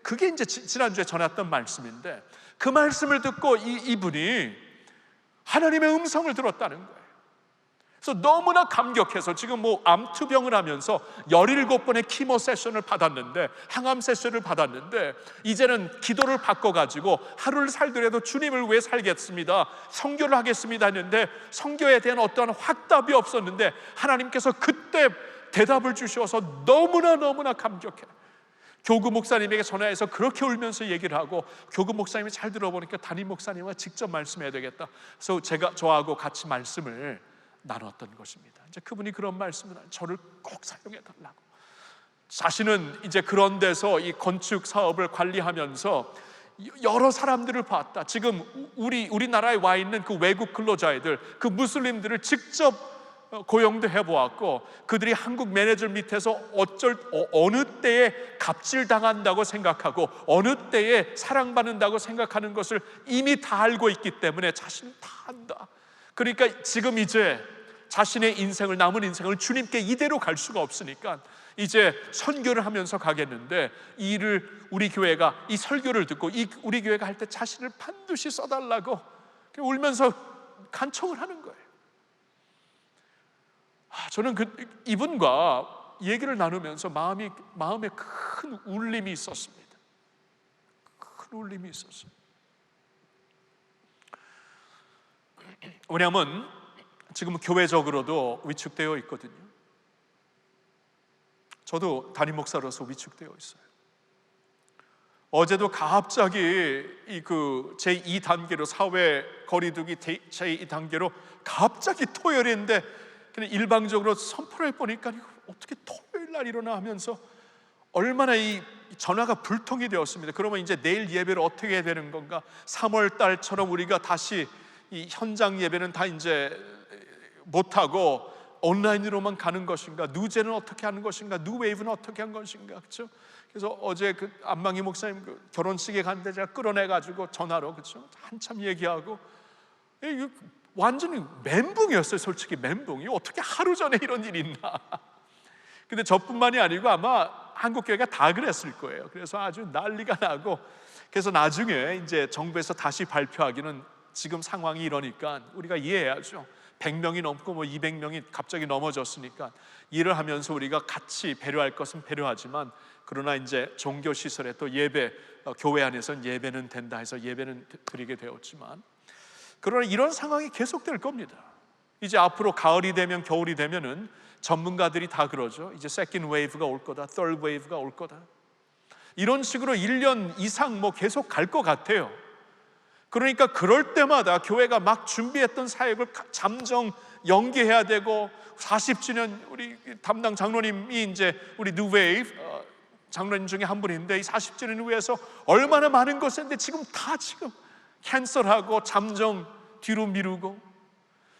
그게 이제 지난주에 전했던 말씀인데, 그 말씀을 듣고 이분이 하나님의 음성을 들었다는 거예요. 그래서 너무나 감격해서 지금 뭐 암투병을 하면서 17번의 키모 세션을 받았는데, 항암 세션을 받았는데, 이제는 기도를 바꿔가지고 하루를 살더라도 주님을 위해 살겠습니다, 선교를 하겠습니다 했는데 선교에 대한 어떠한 확답이 없었는데 하나님께서 그때 대답을 주셔서 너무나 감격해. 교구 목사님에게 전화해서 그렇게 울면서 얘기를 하고, 교구 목사님이 잘 들어보니까 담임 목사님과 직접 말씀해야 되겠다. 그래서 저하고 같이 말씀을 나눴던 것입니다. 이제 그분이 그런 말씀을, 저를 꼭 사용해 달라고. 자신은 이제 그런 데서 이 건축 사업을 관리하면서 여러 사람들을 봤다. 지금 우리나라에 와 있는 그 외국 근로자애들, 그 무슬림들을 직접 고용도 해보았고, 그들이 한국 매니저 밑에서 어느 때에 갑질당한다고 생각하고 어느 때에 사랑받는다고 생각하는 것을 이미 다 알고 있기 때문에 자신은 다 안다. 그러니까 지금 이제 자신의 인생을, 남은 인생을 주님께 이대로 갈 수가 없으니까 이제 선교를 하면서 가겠는데, 이 일을 우리 교회가, 이 설교를 듣고 우리 교회가 할 때 자신을 반드시 써달라고 울면서 간청을 하는 거예요. 저는 이분과 얘기를 나누면서 마음에 큰 울림이 있었습니다. 큰 울림이 있었어요. 왜냐하면 지금 교회적으로도 위축되어 있거든요. 저도 담임 목사로서 위축되어 있어요. 어제도 갑자기 제2단계로 사회 거리두기 제2단계로 갑자기 토요일인데 그냥 일방적으로 선포를 해보니까 어떻게 토요일 날 일어나 하면서 얼마나 이 전화가 불통이 되었습니다. 그러면 이제 내일 예배를 어떻게 해야 되는 건가? 3월 달처럼 우리가 다시 이 현장 예배는 다 이제 못하고 온라인으로만 가는 것인가? 누제는 어떻게 하는 것인가? 누웨이브는 어떻게 한 것인가? 그렇죠? 그래서 어제 그 안망희 목사님 결혼식에 갔는데 제가 끌어내가지고 전화로, 그렇죠? 한참 얘기하고, 완전히 멘붕이었어요. 솔직히 멘붕이. 어떻게 하루 전에 이런 일이 있나. 근데 저뿐만이 아니고 아마 한국교회가 다 그랬을 거예요. 그래서 아주 난리가 나고, 그래서 나중에 이제 정부에서 다시 발표하기는 지금 상황이 이러니까 우리가 이해해야죠. 100명이 넘고 뭐 200명이 갑자기 넘어졌으니까 일을 하면서 우리가 같이 배려할 것은 배려하지만, 그러나 이제 종교시설에 또 예배, 교회 안에서는 예배는 된다 해서 예배는 드리게 되었지만, 그러나 이런 상황이 계속될 겁니다. 이제 앞으로 가을이 되면, 겨울이 되면은 전문가들이 다 그러죠. 이제 세컨드 웨이브가 올 거다, third 웨이브가 올 거다. 이런 식으로 1년 이상 뭐 계속 갈 것 같아요. 그러니까 그럴 때마다 교회가 막 준비했던 사역을 잠정 연기해야 되고, 40주년 우리 담당 장로님이 이제 우리 뉴웨이브 장로님 중에 한 분인데, 이 40주년을 위해서 얼마나 많은 것을 했는데 지금 캔슬하고 잠정 뒤로 미루고,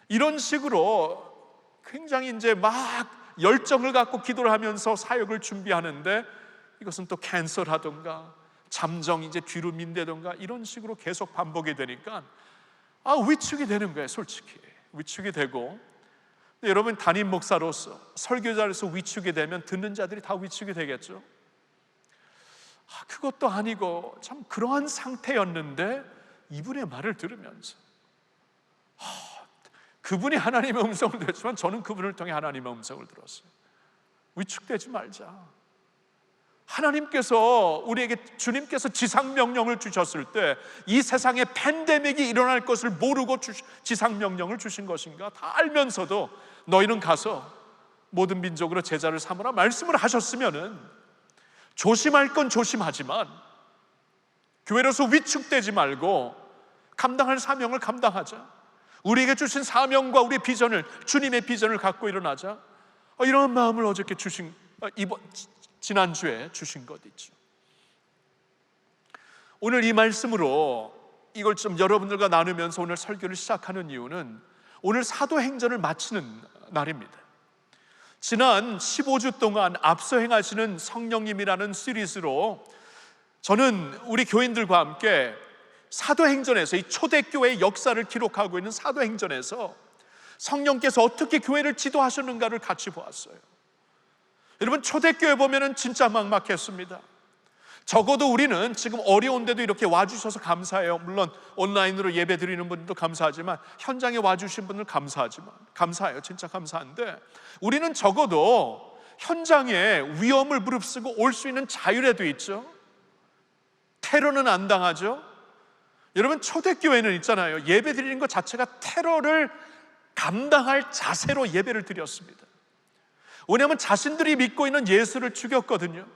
이런 식으로 굉장히 이제 막 열정을 갖고 기도를 하면서 사역을 준비하는데 이것은 또 캔슬하던가 잠정 이제 뒤로 민다던가 이런 식으로 계속 반복이 되니까 위축이 되는 거예요. 솔직히 위축이 되고, 근데 여러분 담임 목사로서, 설교자로서 위축이 되면 듣는 자들이 다 위축이 되겠죠. 그것도 아니고 참 그러한 상태였는데 이분의 말을 들으면서 그분이 하나님의 음성을 들었지만 저는 그분을 통해 하나님의 음성을 들었어요. 위축되지 말자. 하나님께서 우리에게, 주님께서 지상명령을 주셨을 때 이 세상에 팬데믹이 일어날 것을 모르고 지상명령을 주신 것인가? 다 알면서도 너희는 가서 모든 민족으로 제자를 삼으라 말씀을 하셨으면은 조심할 건 조심하지만 교회로서 위축되지 말고 감당할 사명을 감당하자. 우리에게 주신 사명과 우리의 비전을, 주님의 비전을 갖고 일어나자. 이런 마음을 어저께 지난주에 주신 것 있죠. 오늘 이 말씀으로 이걸 좀 여러분들과 나누면서 오늘 설교를 시작하는 이유는 오늘 사도행전을 마치는 날입니다. 지난 15주 동안 앞서 행하시는 성령님이라는 시리즈로 저는 우리 교인들과 함께 사도행전에서, 이 초대교회의 역사를 기록하고 있는 사도행전에서 성령께서 어떻게 교회를 지도하셨는가를 같이 보았어요. 여러분 초대교회 보면은 진짜 막막했습니다. 적어도 우리는 지금 어려운데도 이렇게 와주셔서 감사해요. 물론 온라인으로 예배 드리는 분들도 감사하지만, 현장에 와주신 분들 감사해요. 진짜 감사한데, 우리는 적어도 현장에 위험을 무릅쓰고 올 수 있는 자유라도 있죠. 테러는 안 당하죠. 여러분, 초대교회는 있잖아요, 예배 드리는 것 자체가 테러를 감당할 자세로 예배를 드렸습니다. 왜냐하면 자신들이 믿고 있는 예수를 죽였거든요.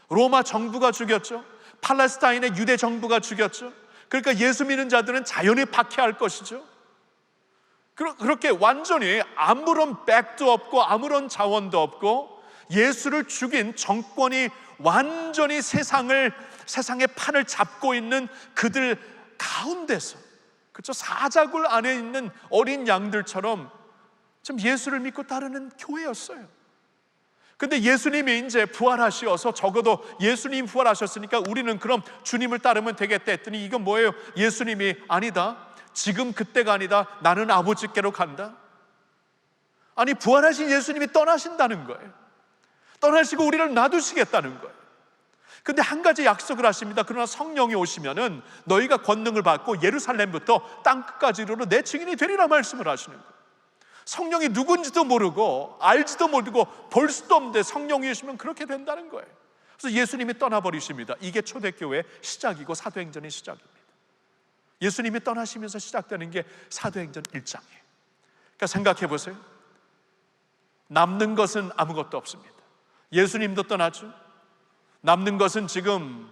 로마 정부가 죽였죠. 팔레스타인의 유대 정부가 죽였죠. 그러니까 예수 믿는 자들은 자연히 박해할 것이죠. 그렇게 완전히 아무런 백도 없고 아무런 자원도 없고 예수를 죽인 정권이 완전히 세상의 판을 잡고 있는 그들 가운데서, 그렇죠, 사자굴 안에 있는 어린 양들처럼 좀 예수를 믿고 따르는 교회였어요. 근데 예수님이 이제 부활하셔서, 적어도 예수님 부활하셨으니까 우리는 그럼 주님을 따르면 되겠다 했더니, 이건 뭐예요? 예수님이 아니다, 지금 그때가 아니다, 나는 아버지께로 간다. 아니, 부활하신 예수님이 떠나신다는 거예요. 떠나시고 우리를 놔두시겠다는 거예요. 근데 한 가지 약속을 하십니다. 그러나 성령이 오시면은 너희가 권능을 받고 예루살렘부터 땅끝까지 이르러 내 증인이 되리라 말씀을 하시는 거예요. 성령이 누군지도 모르고 알지도 모르고 볼 수도 없는데 성령이 오시면 그렇게 된다는 거예요. 그래서 예수님이 떠나버리십니다. 이게 초대교회의 시작이고 사도행전의 시작입니다. 예수님이 떠나시면서 시작되는 게 사도행전 1장이에요. 그러니까 생각해 보세요. 남는 것은 아무것도 없습니다. 예수님도 떠났죠. 남는 것은 지금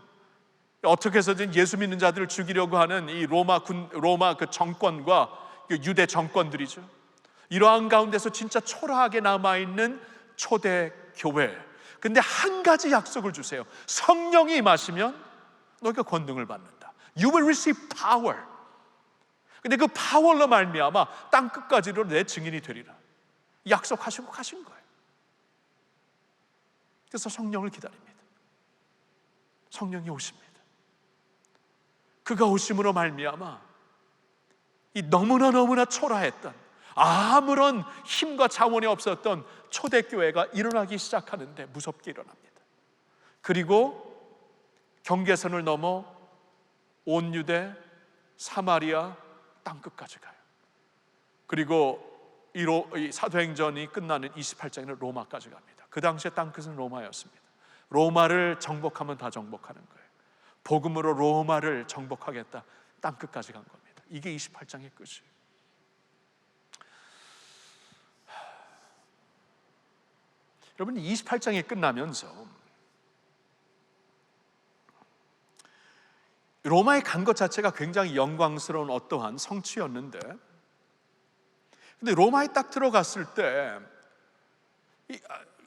어떻게 해서든 예수 믿는 자들을 죽이려고 하는 이 로마 그 정권과 그 유대 정권들이죠. 이러한 가운데서 진짜 초라하게 남아있는 초대교회. 근데 한 가지 약속을 주세요. 성령이 임하시면 너희가 권능을 받는다. You will receive power. 근데 그 파워로 말미암아 땅끝까지로 내 증인이 되리라. 약속하시고 가신 거예요. 그래서 성령을 기다립니다. 성령이 오십니다. 그가 오심으로 말미암아 이 너무나 초라했던, 아무런 힘과 자원이 없었던 초대교회가 일어나기 시작하는데 무섭게 일어납니다. 그리고 경계선을 넘어 온 유대, 사마리아 땅끝까지 가요. 그리고 이 사도행전이 끝나는 28장에는 로마까지 갑니다. 그 당시에 땅끝은 로마였습니다. 로마를 정복하면 다 정복하는 거예요. 복음으로 로마를 정복하겠다, 땅끝까지 간 겁니다. 이게 28장의 끝이에요. 여러분, 28장이 끝나면서 로마에 간 것 자체가 굉장히 영광스러운 어떠한 성취였는데, 근데 로마에 딱 들어갔을 때 이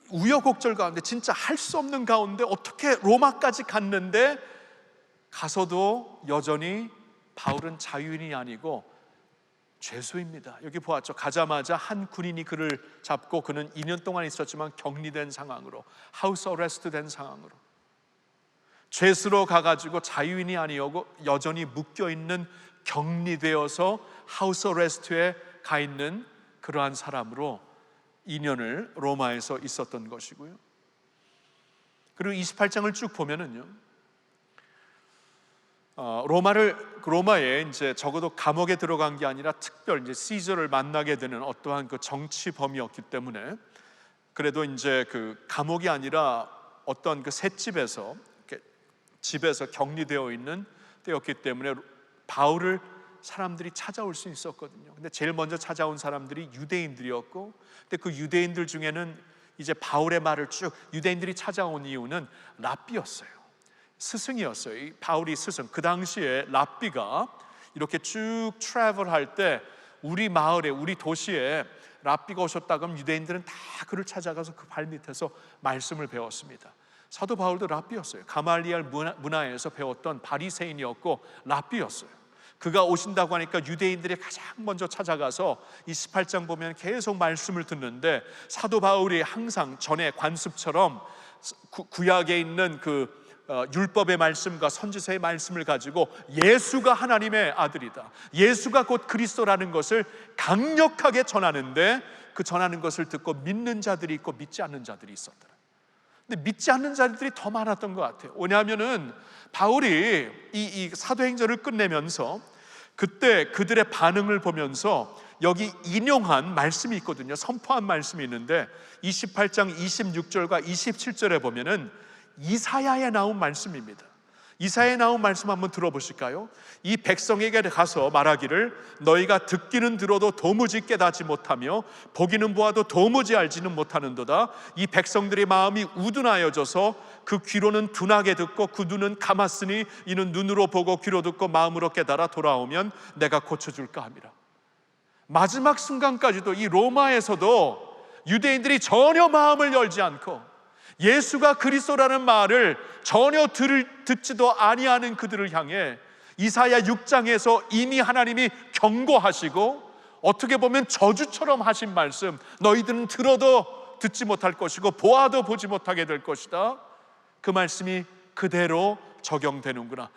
우여곡절 가운데, 진짜 할 수 없는 가운데 어떻게 로마까지 갔는데, 가서도 여전히 바울은 자유인이 아니고 죄수입니다. 여기 보았죠. 가자마자 한 군인이 그를 잡고, 그는 2년 동안 있었지만 격리된 상황으로, 하우스 어레스트 된 상황으로, 죄수로 가가지고 자유인이 아니고 여전히 묶여있는, 격리되어서 하우스 어레스트에 가 있는 그러한 사람으로 2년을 로마에서 있었던 것이고요. 그리고 28장을 쭉 보면은요, 로마에 이제 적어도 감옥에 들어간 게 아니라 특별 이제 시저를 만나게 되는 어떠한 그 정치범이었기 때문에, 그래도 이제 그 감옥이 아니라 어떤 그 셋집에서, 집에서 격리되어 있는 때였기 때문에 바울을 사람들이 찾아올 수 있었거든요. 근데 제일 먼저 찾아온 사람들이 유대인들이었고, 근데 그 유대인들 중에는 이제 바울의 말을 쭉, 유대인들이 찾아온 이유는 랍비였어요. 스승이었어요. 이 바울이 스승. 그 당시에 랍비가 이렇게 쭉 트래블할 때 우리 마을에, 우리 도시에 랍비가 오셨다 그러면 유대인들은 다 그를 찾아가서 그 발밑에서 말씀을 배웠습니다. 사도 바울도 랍비였어요. 가말리엘 문화에서 배웠던 바리새인이었고 랍비였어요. 그가 오신다고 하니까 유대인들이 가장 먼저 찾아가서 이 18장 보면 계속 말씀을 듣는데, 사도 바울이 항상 전에 관습처럼 구약에 있는 그 율법의 말씀과 선지서의 말씀을 가지고 예수가 하나님의 아들이다, 예수가 곧 그리스도라는 것을 강력하게 전하는데, 그 전하는 것을 듣고 믿는 자들이 있고 믿지 않는 자들이 있었더라. 근데 믿지 않는 자들이 더 많았던 것 같아요. 왜냐하면은 바울이 이 사도행전을 끝내면서 그때 그들의 반응을 보면서 여기 인용한 말씀이 있거든요. 선포한 말씀이 있는데 28장 26절과 27절에 보면은 이사야에 나온 말씀입니다. 이사야에 나온 말씀 한번 들어보실까요? 이 백성에게 가서 말하기를 너희가 듣기는 들어도 도무지 깨닫지 못하며 보기는 보아도 도무지 알지는 못하는도다. 이 백성들의 마음이 우둔하여져서 그 귀로는 둔하게 듣고 그 눈은 감았으니 이는 눈으로 보고 귀로 듣고 마음으로 깨달아 돌아오면 내가 고쳐줄까 함이라. 마지막 순간까지도 이 로마에서도 유대인들이 전혀 마음을 열지 않고 예수가 그리스도라는 말을 전혀 듣지도 아니하는 그들을 향해 이사야 6장에서 이미 하나님이 경고하시고 어떻게 보면 저주처럼 하신 말씀, 너희들은 들어도 듣지 못할 것이고 보아도 보지 못하게 될 것이다. 그 말씀이 그대로 적용되는구나.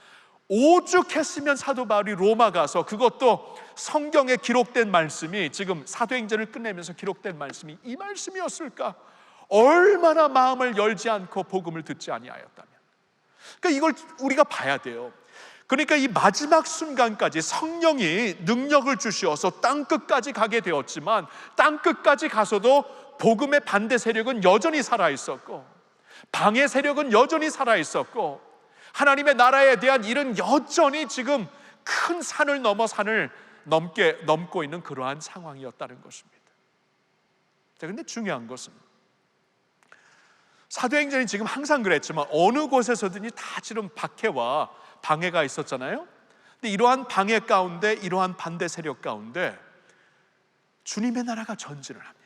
오죽했으면 사도 바울이 로마 가서, 그것도 성경에 기록된 말씀이, 지금 사도행전을 끝내면서 기록된 말씀이 이 말씀이었을까? 얼마나 마음을 열지 않고 복음을 듣지 아니하였다면. 그러니까 이걸 우리가 봐야 돼요. 그러니까 이 마지막 순간까지 성령이 능력을 주시어서 땅끝까지 가게 되었지만 땅끝까지 가서도 복음의 반대 세력은 여전히 살아있었고 방해 세력은 여전히 살아있었고 하나님의 나라에 대한 일은 여전히 지금 큰 산을 넘어 산을 넘고 있는 그러한 상황이었다는 것입니다. 그런데 중요한 것은 사도행전이 지금 항상 그랬지만 어느 곳에서든지 다 지금 박해와 방해가 있었잖아요. 근데 이러한 방해 가운데, 이러한 반대 세력 가운데 주님의 나라가 전진을 합니다.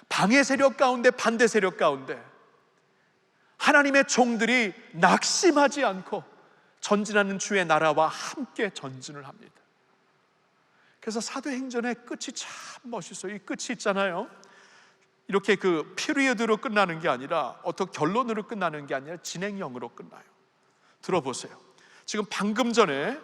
방해 세력 가운데, 반대 세력 가운데 하나님의 종들이 낙심하지 않고 전진하는 주의 나라와 함께 전진을 합니다. 그래서 사도행전의 끝이 참 멋있어요. 이 끝이 있잖아요. 이렇게 그 피리어드로 끝나는 게 아니라 어떤 결론으로 끝나는 게 아니라 진행형으로 끝나요. 들어보세요. 지금 방금 전에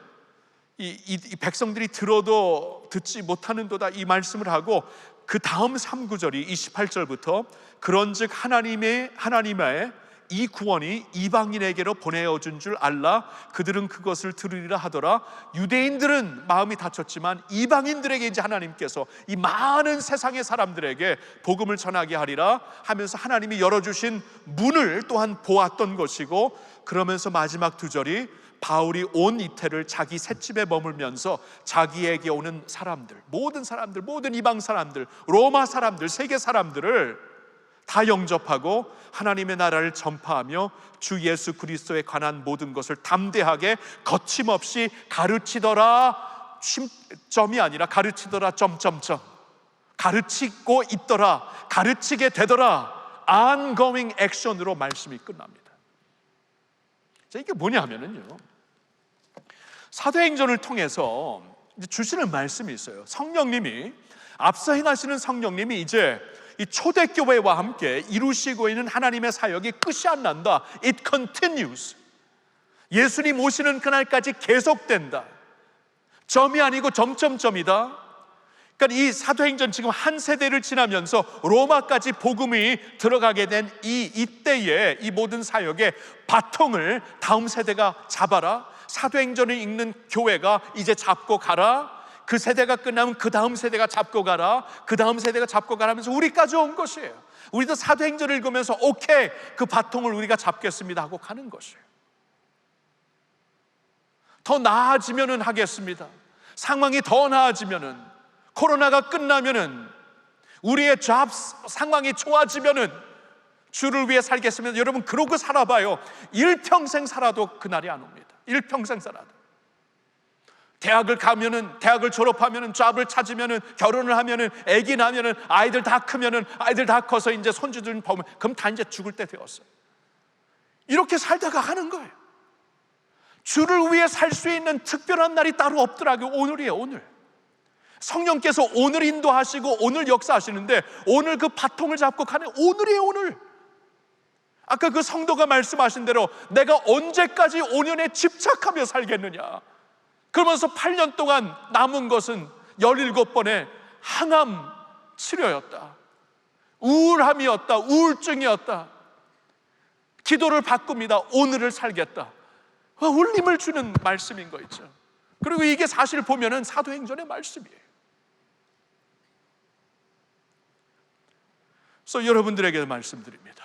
이 백성들이 들어도 듣지 못하는도다 이 말씀을 하고 그 다음 3구절이 28절부터 그런즉 하나님의 이 구원이 이방인에게로 보내어준 줄 알라. 그들은 그것을 들으리라 하더라. 유대인들은 마음이 닫혔지만 이방인들에게 이제 하나님께서 이 많은 세상의 사람들에게 복음을 전하게 하리라 하면서 하나님이 열어주신 문을 또한 보았던 것이고, 그러면서 마지막 두 절이 바울이 온 이태를 자기 셋집에 머물면서 자기에게 오는 사람들, 모든 이방 사람들, 로마 사람들, 세계 사람들을 다 영접하고 하나님의 나라를 전파하며 주 예수 그리스도에 관한 모든 것을 담대하게 거침없이 가르치더라. 쉼점이 아니라 가르치더라. 가르치고 있더라. 가르치게 되더라. ongoing action으로 말씀이 끝납니다. 자, 이게 뭐냐면요, 사도행전을 통해서 주시는 말씀이 있어요. 성령님이, 앞서 행하시는 성령님이 이제 이 초대교회와 함께 이루시고 있는 하나님의 사역이 끝이 안 난다. It continues. 예수님 오시는 그날까지 계속된다. 점이 아니고 점점점이다. 그러니까 이 사도행전 지금 한 세대를 지나면서 로마까지 복음이 들어가게 된 이때에 이 모든 사역의 바통을 다음 세대가 잡아라. 사도행전을 읽는 교회가 이제 잡고 가라. 그 세대가 끝나면 그 다음 세대가 잡고 가라. 그 다음 세대가 잡고 가라면서 우리까지 온 것이에요. 우리도 사도행전을 읽으면서 오케이, 그 바통을 우리가 잡겠습니다 하고 가는 것이에요. 더 나아지면은 하겠습니다. 상황이 더 나아지면은, 코로나가 끝나면은, 우리의 잡 상황이 좋아지면은 주를 위해 살겠습니다. 여러분 그러고 살아봐요. 일평생 살아도 그날이 안 옵니다. 일평생 살아도. 대학을 가면은, 대학을 졸업하면은, 잡을 찾으면은, 결혼을 하면은, 아기 나면은, 아이들 다 크면은, 아이들 다 커서 이제 손주들 보면, 그럼 다 이제 죽을 때 되었어요. 이렇게 살다가 하는 거예요. 주를 위해 살 수 있는 특별한 날이 따로 없더라고요. 오늘이에요, 오늘. 성령께서 오늘 인도하시고 오늘 역사하시는데 오늘 그 바통을 잡고 가는 오늘이에요, 오늘. 아까 그 성도가 말씀하신 대로 내가 언제까지 5년에 집착하며 살겠느냐. 그러면서 8년 동안 남은 것은 17번의 항암 치료였다. 우울함이었다. 우울증이었다. 기도를 바꿉니다. 오늘을 살겠다. 울림을 주는 말씀인 거 있죠. 그리고 이게 사실 보면은 사도행전의 말씀이에요. 그래서 여러분들에게 말씀드립니다.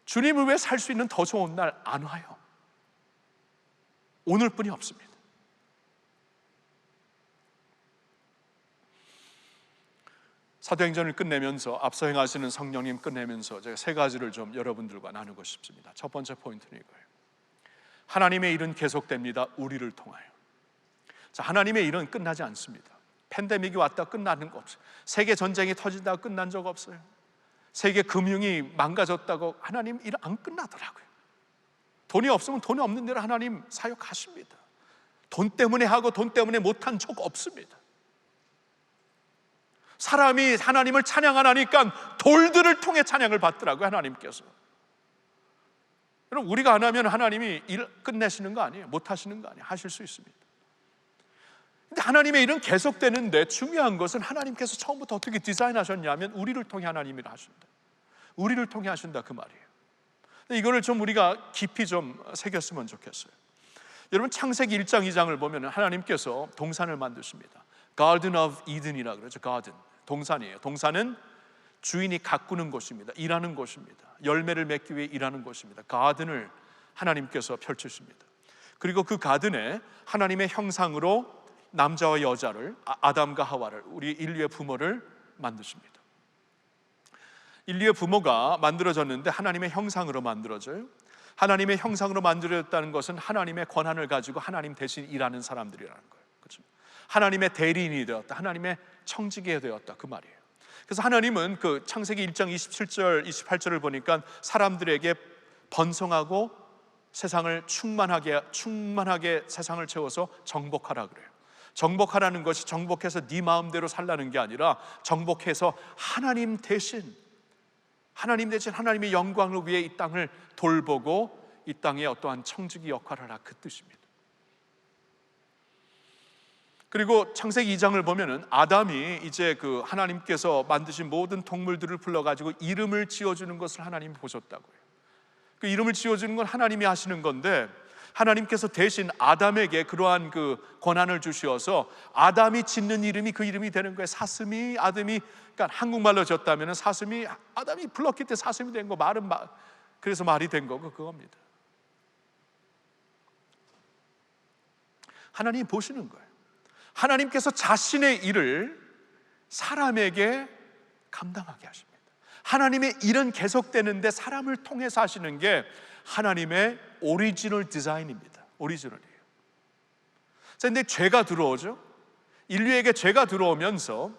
주님을 위해 살 수 있는 더 좋은 날 안 와요. 오늘뿐이 없습니다. 사도행전을 끝내면서, 앞서 행하시는 성령님 끝내면서 제가 세 가지를 좀 여러분들과 나누고 싶습니다. 첫 번째 포인트는 이거예요. 하나님의 일은 계속됩니다. 우리를 통하여. 자, 하나님의 일은 끝나지 않습니다. 팬데믹이 왔다 끝나는 거 없어요. 세계 전쟁이 터진다고 끝난 적 없어요. 세계 금융이 망가졌다고 하나님 일 안 끝나더라고요. 돈이 없으면 돈이 없는 대로 하나님 사역하십니다. 돈 때문에 하고 돈 때문에 못한 적 없습니다. 사람이 하나님을 찬양하니까 돌들을 통해 찬양을 받더라고요, 하나님께서. 그럼 우리가 안 하면 하나님이 일 끝내시는 거 아니에요. 못 하시는 거 아니에요. 하실 수 있습니다. 근데 하나님의 일은 계속되는데 중요한 것은 하나님께서 처음부터 어떻게 디자인하셨냐면 우리를 통해 하나님이 일을 하신다. 우리를 통해 하신다, 그 말이에요. 근데 이거를 좀 우리가 깊이 좀 새겼으면 좋겠어요. 여러분, 창세기 1장 2장을 보면 하나님께서 동산을 만드십니다. Garden of Eden이라고 그러죠. Garden, 동산이에요. 동산은 주인이 가꾸는 곳입니다. 일하는 곳입니다. 열매를 맺기 위해 일하는 곳입니다. 가든을 하나님께서 펼치십니다. 그리고 그 가든에 하나님의 형상으로 남자와 여자를, 아담과 하와를, 우리 인류의 부모를 만드십니다. 인류의 부모가 만들어졌는데 하나님의 형상으로 만들어져요. 하나님의 형상으로 만들어졌다는 것은 하나님의 권한을 가지고 하나님 대신 일하는 사람들이라는 거예요. 그렇죠? 하나님의 대리인이 되었다. 하나님의 청지기 되었다, 그 말이에요. 그래서 하나님은 그 창세기 1장 27절, 28절을 보니까 사람들에게 번성하고 세상을 충만하게 세상을 채워서 정복하라 그래요. 정복하라는 것이 정복해서 네 마음대로 살라는 게 아니라 정복해서 하나님 대신 하나님의 영광을 위해 이 땅을 돌보고 이 땅에 어떠한 청지기 역할을 하라, 그 뜻입니다. 그리고 창세기 2장을 보면은 아담이 이제 그 하나님께서 만드신 모든 동물들을 불러가지고 이름을 지어주는 것을 하나님이 보셨다고요. 그 이름을 지어주는 건 하나님이 하시는 건데 하나님께서 대신 아담에게 그러한 그 권한을 주시어서 아담이 짓는 이름이 그 이름이 되는 거예요. 사슴이 아담이, 그러니까 한국말로 졌다면은 사슴이 아담이 불렀기 때문에 사슴이 된 거, 말은 그래서 말이 된 거고 그겁니다. 하나님이 보시는 거예요. 하나님께서 자신의 일을 사람에게 감당하게 하십니다. 하나님의 일은 계속되는데 사람을 통해서 하시는 게 하나님의 오리지널 디자인입니다. 오리지널이에요. 그런데 죄가 들어오죠. 인류에게 죄가 들어오면서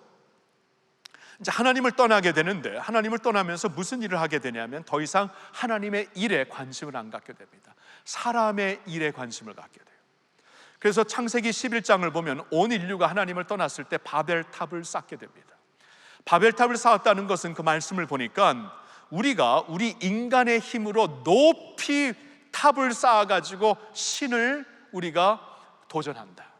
이제 하나님을 떠나게 되는데, 하나님을 떠나면서 무슨 일을 하게 되냐면 더 이상 하나님의 일에 관심을 안 갖게 됩니다. 사람의 일에 관심을 갖게 돼요. 그래서 창세기 11장을 보면 온 인류가 하나님을 떠났을 때 바벨탑을 쌓게 됩니다. 바벨탑을 쌓았다는 것은 그 말씀을 보니까 우리 인간의 힘으로 높이 탑을 쌓아가지고 신을 우리가 도전한다.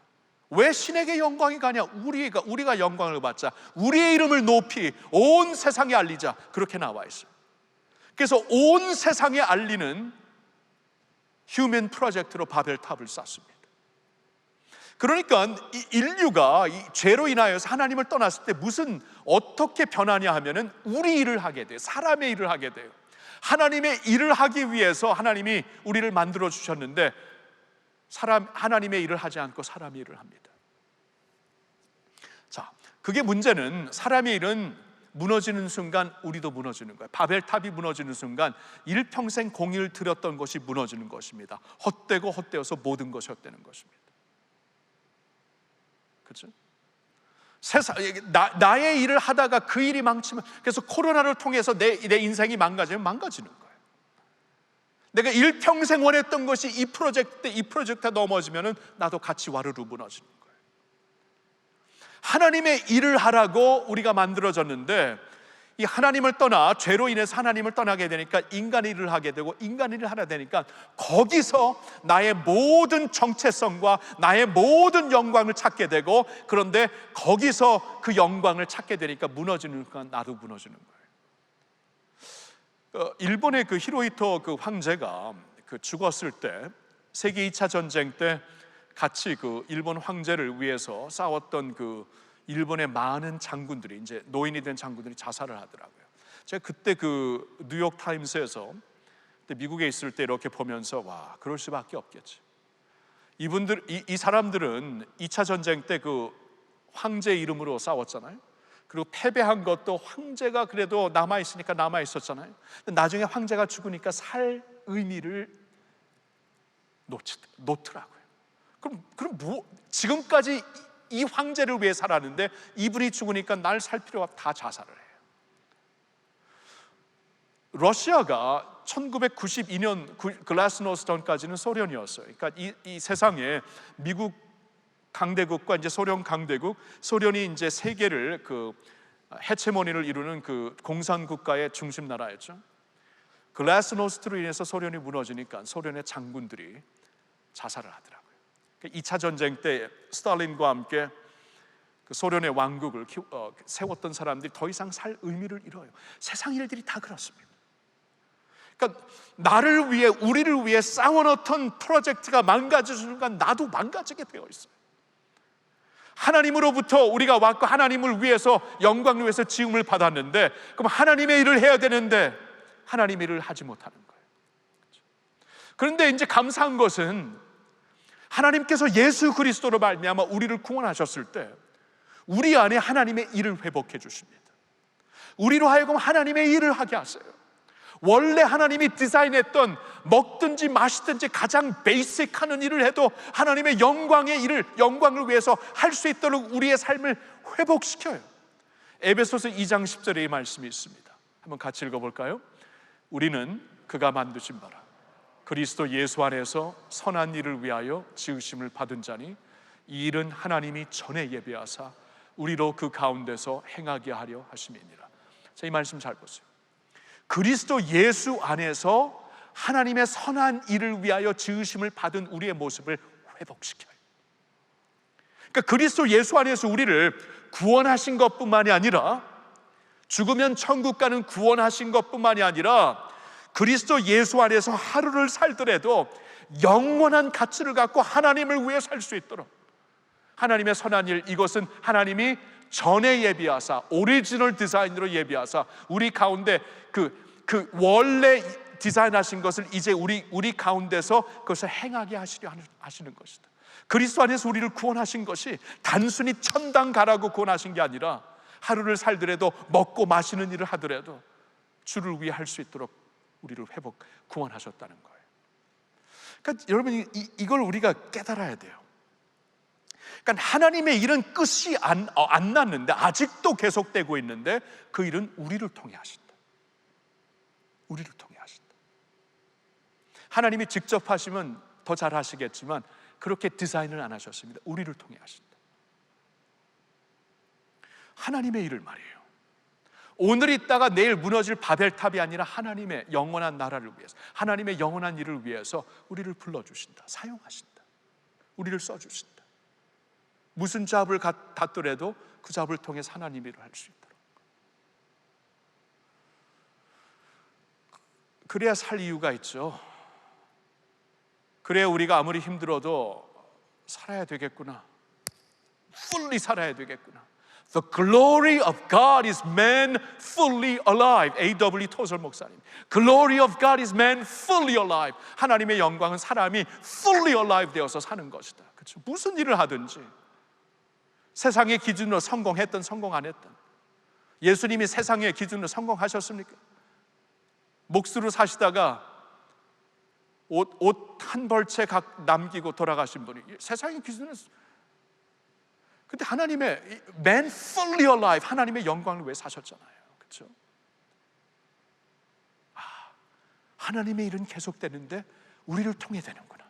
왜 신에게 영광이 가냐? 우리가 영광을 받자. 우리의 이름을 높이 온 세상에 알리자. 그렇게 나와 있어요. 그래서 온 세상에 알리는 휴먼 프로젝트로 바벨탑을 쌓습니다. 그러니까 이 인류가 이 죄로 인하여서 하나님을 떠났을 때 어떻게 변하냐 하면은 우리 일을 하게 돼요. 사람의 일을 하게 돼요. 하나님의 일을 하기 위해서 하나님이 우리를 만들어 주셨는데 하나님의 일을 하지 않고 사람의 일을 합니다. 자, 그게 문제는 사람의 일은 무너지는 순간 우리도 무너지는 거예요. 바벨탑이 무너지는 순간 일평생 공의를 들였던 것이 무너지는 것입니다. 헛되어서 모든 것이 헛되는 것입니다. 그렇죠? 나의 일을 하다가 그 일이 망치면, 그래서 코로나를 통해서 내 인생이 망가지면 망가지는 거예요. 내가 일평생 원했던 것이 이 프로젝트가 넘어지면은 나도 같이 와르르 무너지는 거예요. 하나님의 일을 하라고 우리가 만들어졌는데 이 하나님을 떠나 죄로 인해서 하나님을 떠나게 되니까 인간의 일을 하게 되고 인간의 일을 하게 되니까 거기서 나의 모든 정체성과 나의 모든 영광을 찾게 되고, 그런데 거기서 그 영광을 찾게 되니까 무너지는 순간 나도 무너지는 거예요. 일본의 그 히로히토 그 황제가 그 죽었을 때 세계 2차 전쟁 때 같이 그 일본 황제를 위해서 싸웠던 그 일본의 많은 장군들이, 이제 노인이 된 장군들이 자살을 하더라고요. 제가 그때 그 뉴욕 타임스에서 그때 미국에 있을 때 이렇게 보면서 와, 그럴 수밖에 없겠지. 이 사람들은 2차 전쟁 때 그 황제 이름으로 싸웠잖아요. 그리고 패배한 것도 황제가 그래도 남아 있으니까 남아 있었잖아요. 나중에 황제가 죽으니까 살 의미를 놓더라고요. 그럼 뭐 지금까지 이 황제를 위해 살았는데 이분이 죽으니까 날 살 필요가 없다, 다 자살을 해요. 러시아가 1992년 글라스노스턴까지는 소련이었어요. 그러니까 이 세상에 미국 강대국과 이제 소련 강대국, 소련이 이제 세계를 그 헤체모니를 이루는 그 공산 국가의 중심 나라였죠. 글라스노스트로 인해서 소련이 무너지니까 소련의 장군들이 자살을 하더라고요. 2차 전쟁 때 스탈린과 함께 그 소련의 왕국을 세웠던 사람들이 더 이상 살 의미를 잃어요. 세상 일들이 다 그렇습니다. 그러니까 나를 위해, 우리를 위해 쌓아놓던 프로젝트가 망가지는 순간 나도 망가지게 되어 있어요. 하나님으로부터 우리가 왔고 하나님을 위해서, 영광을 위해서 지음을 받았는데, 그럼 하나님의 일을 해야 되는데 하나님의 일을 하지 못하는 거예요. 그런데 이제 감사한 것은 하나님께서 예수 그리스도로 말미암아 우리를 구원하셨을 때 우리 안에 하나님의 일을 회복해 주십니다. 우리로 하여금 하나님의 일을 하게 하세요. 원래 하나님이 디자인했던 먹든지 마시든지 가장 베이직하는 일을 해도 하나님의 영광의 일을, 영광을 위해서 할 수 있도록 우리의 삶을 회복시켜요. 에베소서 2장 10절에 이 말씀이 있습니다. 한번 같이 읽어볼까요? 우리는 그가 만드신 바라 그리스도 예수 안에서 선한 일을 위하여 지으심을 받은 자니 이 일은 하나님이 전에 예비하사 우리로 그 가운데서 행하게 하려 하심이니라. 자, 이 말씀 잘 보세요. 그리스도 예수 안에서 하나님의 선한 일을 위하여 지으심을 받은 우리의 모습을 회복시켜요. 그러니까 그리스도 예수 안에서 우리를 구원하신 것뿐만이 아니라, 죽으면 천국 가는 구원하신 것뿐만이 아니라, 그리스도 예수 안에서 하루를 살더라도 영원한 가치를 갖고 하나님을 위해 살 수 있도록 하나님의 선한 일, 이것은 하나님이 전에 예비하사, 오리지널 디자인으로 예비하사 우리 가운데 그 원래 디자인하신 것을 이제 우리 가운데서 그것을 행하게 하시려 하시는 것이다. 그리스도 안에서 우리를 구원하신 것이 단순히 천당 가라고 구원하신 게 아니라, 하루를 살더라도 먹고 마시는 일을 하더라도 주를 위해 할 수 있도록 우리를 구원하셨다는 거예요. 그러니까 여러분, 이걸 우리가 깨달아야 돼요. 그러니까 하나님의 일은 끝이 안 났는데, 아직도 계속되고 있는데, 그 일은 우리를 통해 하신다. 우리를 통해 하신다. 하나님이 직접 하시면 더 잘 하시겠지만 그렇게 디자인을 안 하셨습니다. 우리를 통해 하신다. 하나님의 일을 말이에요. 오늘 있다가 내일 무너질 바벨탑이 아니라 하나님의 영원한 나라를 위해서, 하나님의 영원한 일을 위해서 우리를 불러주신다, 사용하신다, 우리를 써주신다. 무슨 잡을 닿더라도 그 잡을 통해서 하나님 일을 할 수 있도록. 그래야 살 이유가 있죠. 그래야 우리가 아무리 힘들어도 살아야 되겠구나, fully 살아야 되겠구나. The glory of God is man fully alive. A.W. 토설 목사님. Glory of God is man fully alive. 하나님의 영광은 사람이 fully alive 되어서 사는 것이다. 그렇죠? 무슨 일을 하든지, 세상의 기준으로 성공했든 성공 안 했든, 예수님이 세상의 기준으로 성공하셨습니까? 몫으로 사시다가 옷 한 벌채 남기고 돌아가신 분이 세상의 기준으로. 근데 하나님의 man fully alive, 하나님의 영광을 위해 사셨잖아요. 그렇죠? 하나님의 일은 계속되는데 우리를 통해 되는구나.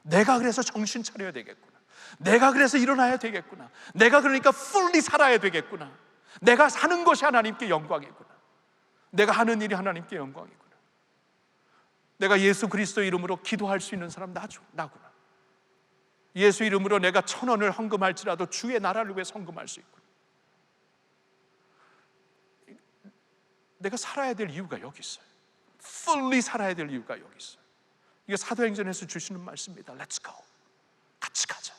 내가 그래서 정신 차려야 되겠구나. 내가 그래서 일어나야 되겠구나. 내가 그러니까 fully 살아야 되겠구나. 내가 사는 것이 하나님께 영광이구나. 내가 하는 일이 하나님께 영광이구나. 내가 예수 그리스도 이름으로 기도할 수 있는 사람 나구나. 예수 이름으로 내가 1,000원을 헌금할지라도 주의 나라를 위해 헌금할 수 있구나. 내가 살아야 될 이유가 여기 있어요. fully 살아야 될 이유가 여기 있어요. 이게 사도행전에서 주시는 말씀입니다. Let's go. 같이 가자.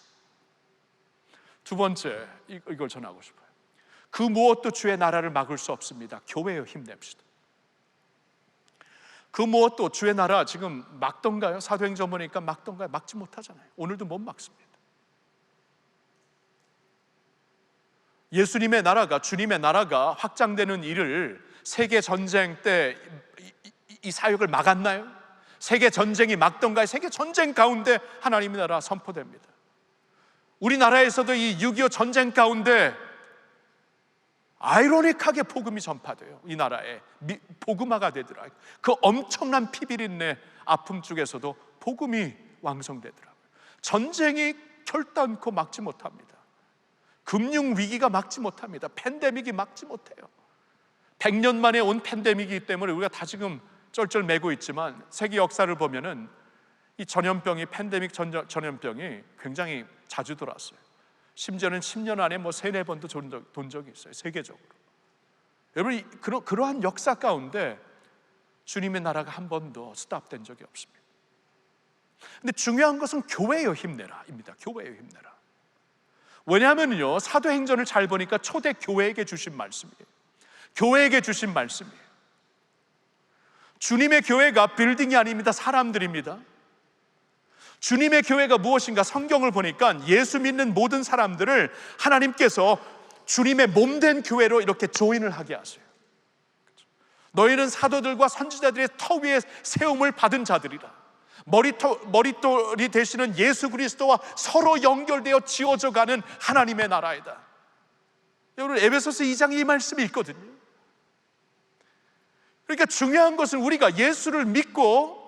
두 번째, 이걸 전하고 싶어요. 그 무엇도 주의 나라를 막을 수 없습니다. 교회여 힘냅시다. 그 무엇도 주의 나라 지금 막던가요? 사도행전 보니까 막던가요? 막지 못하잖아요. 오늘도 못 막습니다. 예수님의 나라가, 주님의 나라가 확장되는 일을 세계 전쟁 때 이 사역을 막았나요? 세계 전쟁이 막던가요? 세계 전쟁 가운데 하나님의 나라 선포됩니다. 우리나라에서도 이 6.25 전쟁 가운데 아이러닉하게 복음이 전파돼요. 이 나라에 복음화가 되더라고요. 그 엄청난 피비린내 아픔 중에서도 복음이 왕성되더라고요. 전쟁이 결단코 막지 못합니다. 금융위기가 막지 못합니다. 팬데믹이 막지 못해요. 100년 만에 온 팬데믹이기 때문에 우리가 다 지금 쩔쩔매고 있지만 세계 역사를 보면은 이 전염병이, 팬데믹 전염병이 굉장히 자주 돌았어요. 심지어는 10년 안에 뭐 3-4번도 돈 적이 있어요. 세계적으로. 여러분, 그러한 역사 가운데 주님의 나라가 한 번도 스탑된 적이 없습니다. 근데 중요한 것은 교회여 힘내라입니다. 교회여 힘내라. 왜냐하면요, 사도행전을 잘 보니까 초대 교회에게 주신 말씀이에요. 교회에게 주신 말씀이에요. 주님의 교회가 빌딩이 아닙니다. 사람들입니다. 주님의 교회가 무엇인가? 성경을 보니까 예수 믿는 모든 사람들을 하나님께서 주님의 몸된 교회로 이렇게 조인을 하게 하세요. 너희는 사도들과 선지자들의 터 위에 세움을 받은 자들이라. 머릿돌이 되시는 예수 그리스도와 서로 연결되어 지어져 가는 하나님의 나라이다. 여러분, 에베소서 2장에 이 말씀이 있거든요. 그러니까 중요한 것은 우리가 예수를 믿고,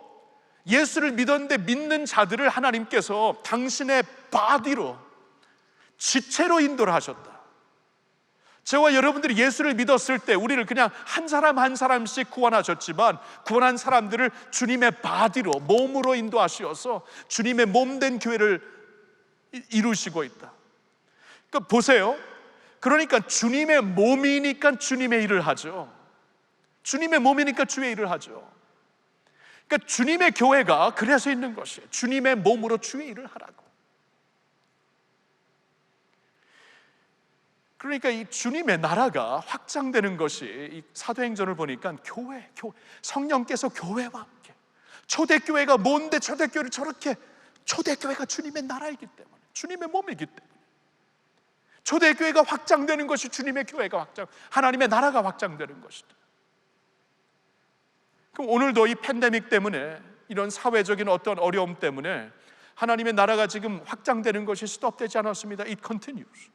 예수를 믿었는데 믿는 자들을 하나님께서 당신의 바디로, 지체로 인도를 하셨다. 저와 여러분들이 예수를 믿었을 때 우리를 그냥 한 사람 한 사람씩 구원하셨지만, 구원한 사람들을 주님의 바디로, 몸으로 인도하셔서 주님의 몸된 교회를 이루시고 있다. 그러니까 보세요. 그러니까 주님의 몸이니까 주님의 일을 하죠. 주님의 몸이니까 주의 일을 하죠. 그러니까 주님의 교회가 그래서 있는 것이에요. 주님의 몸으로 주의 일을 하라고. 그러니까 이 주님의 나라가 확장되는 것이, 이 사도행전을 보니까 교회, 성령께서 교회와 함께, 초대교회가 뭔데 초대교회를 저렇게, 초대교회가 주님의 나라이기 때문에, 주님의 몸이기 때문에, 초대교회가 확장되는 것이 주님의 교회가 하나님의 나라가 확장되는 것이다. 그럼 오늘도 이 팬데믹 때문에, 이런 사회적인 어떤 어려움 때문에 하나님의 나라가 지금 확장되는 것이 스톱되지 않았습니다. It continues.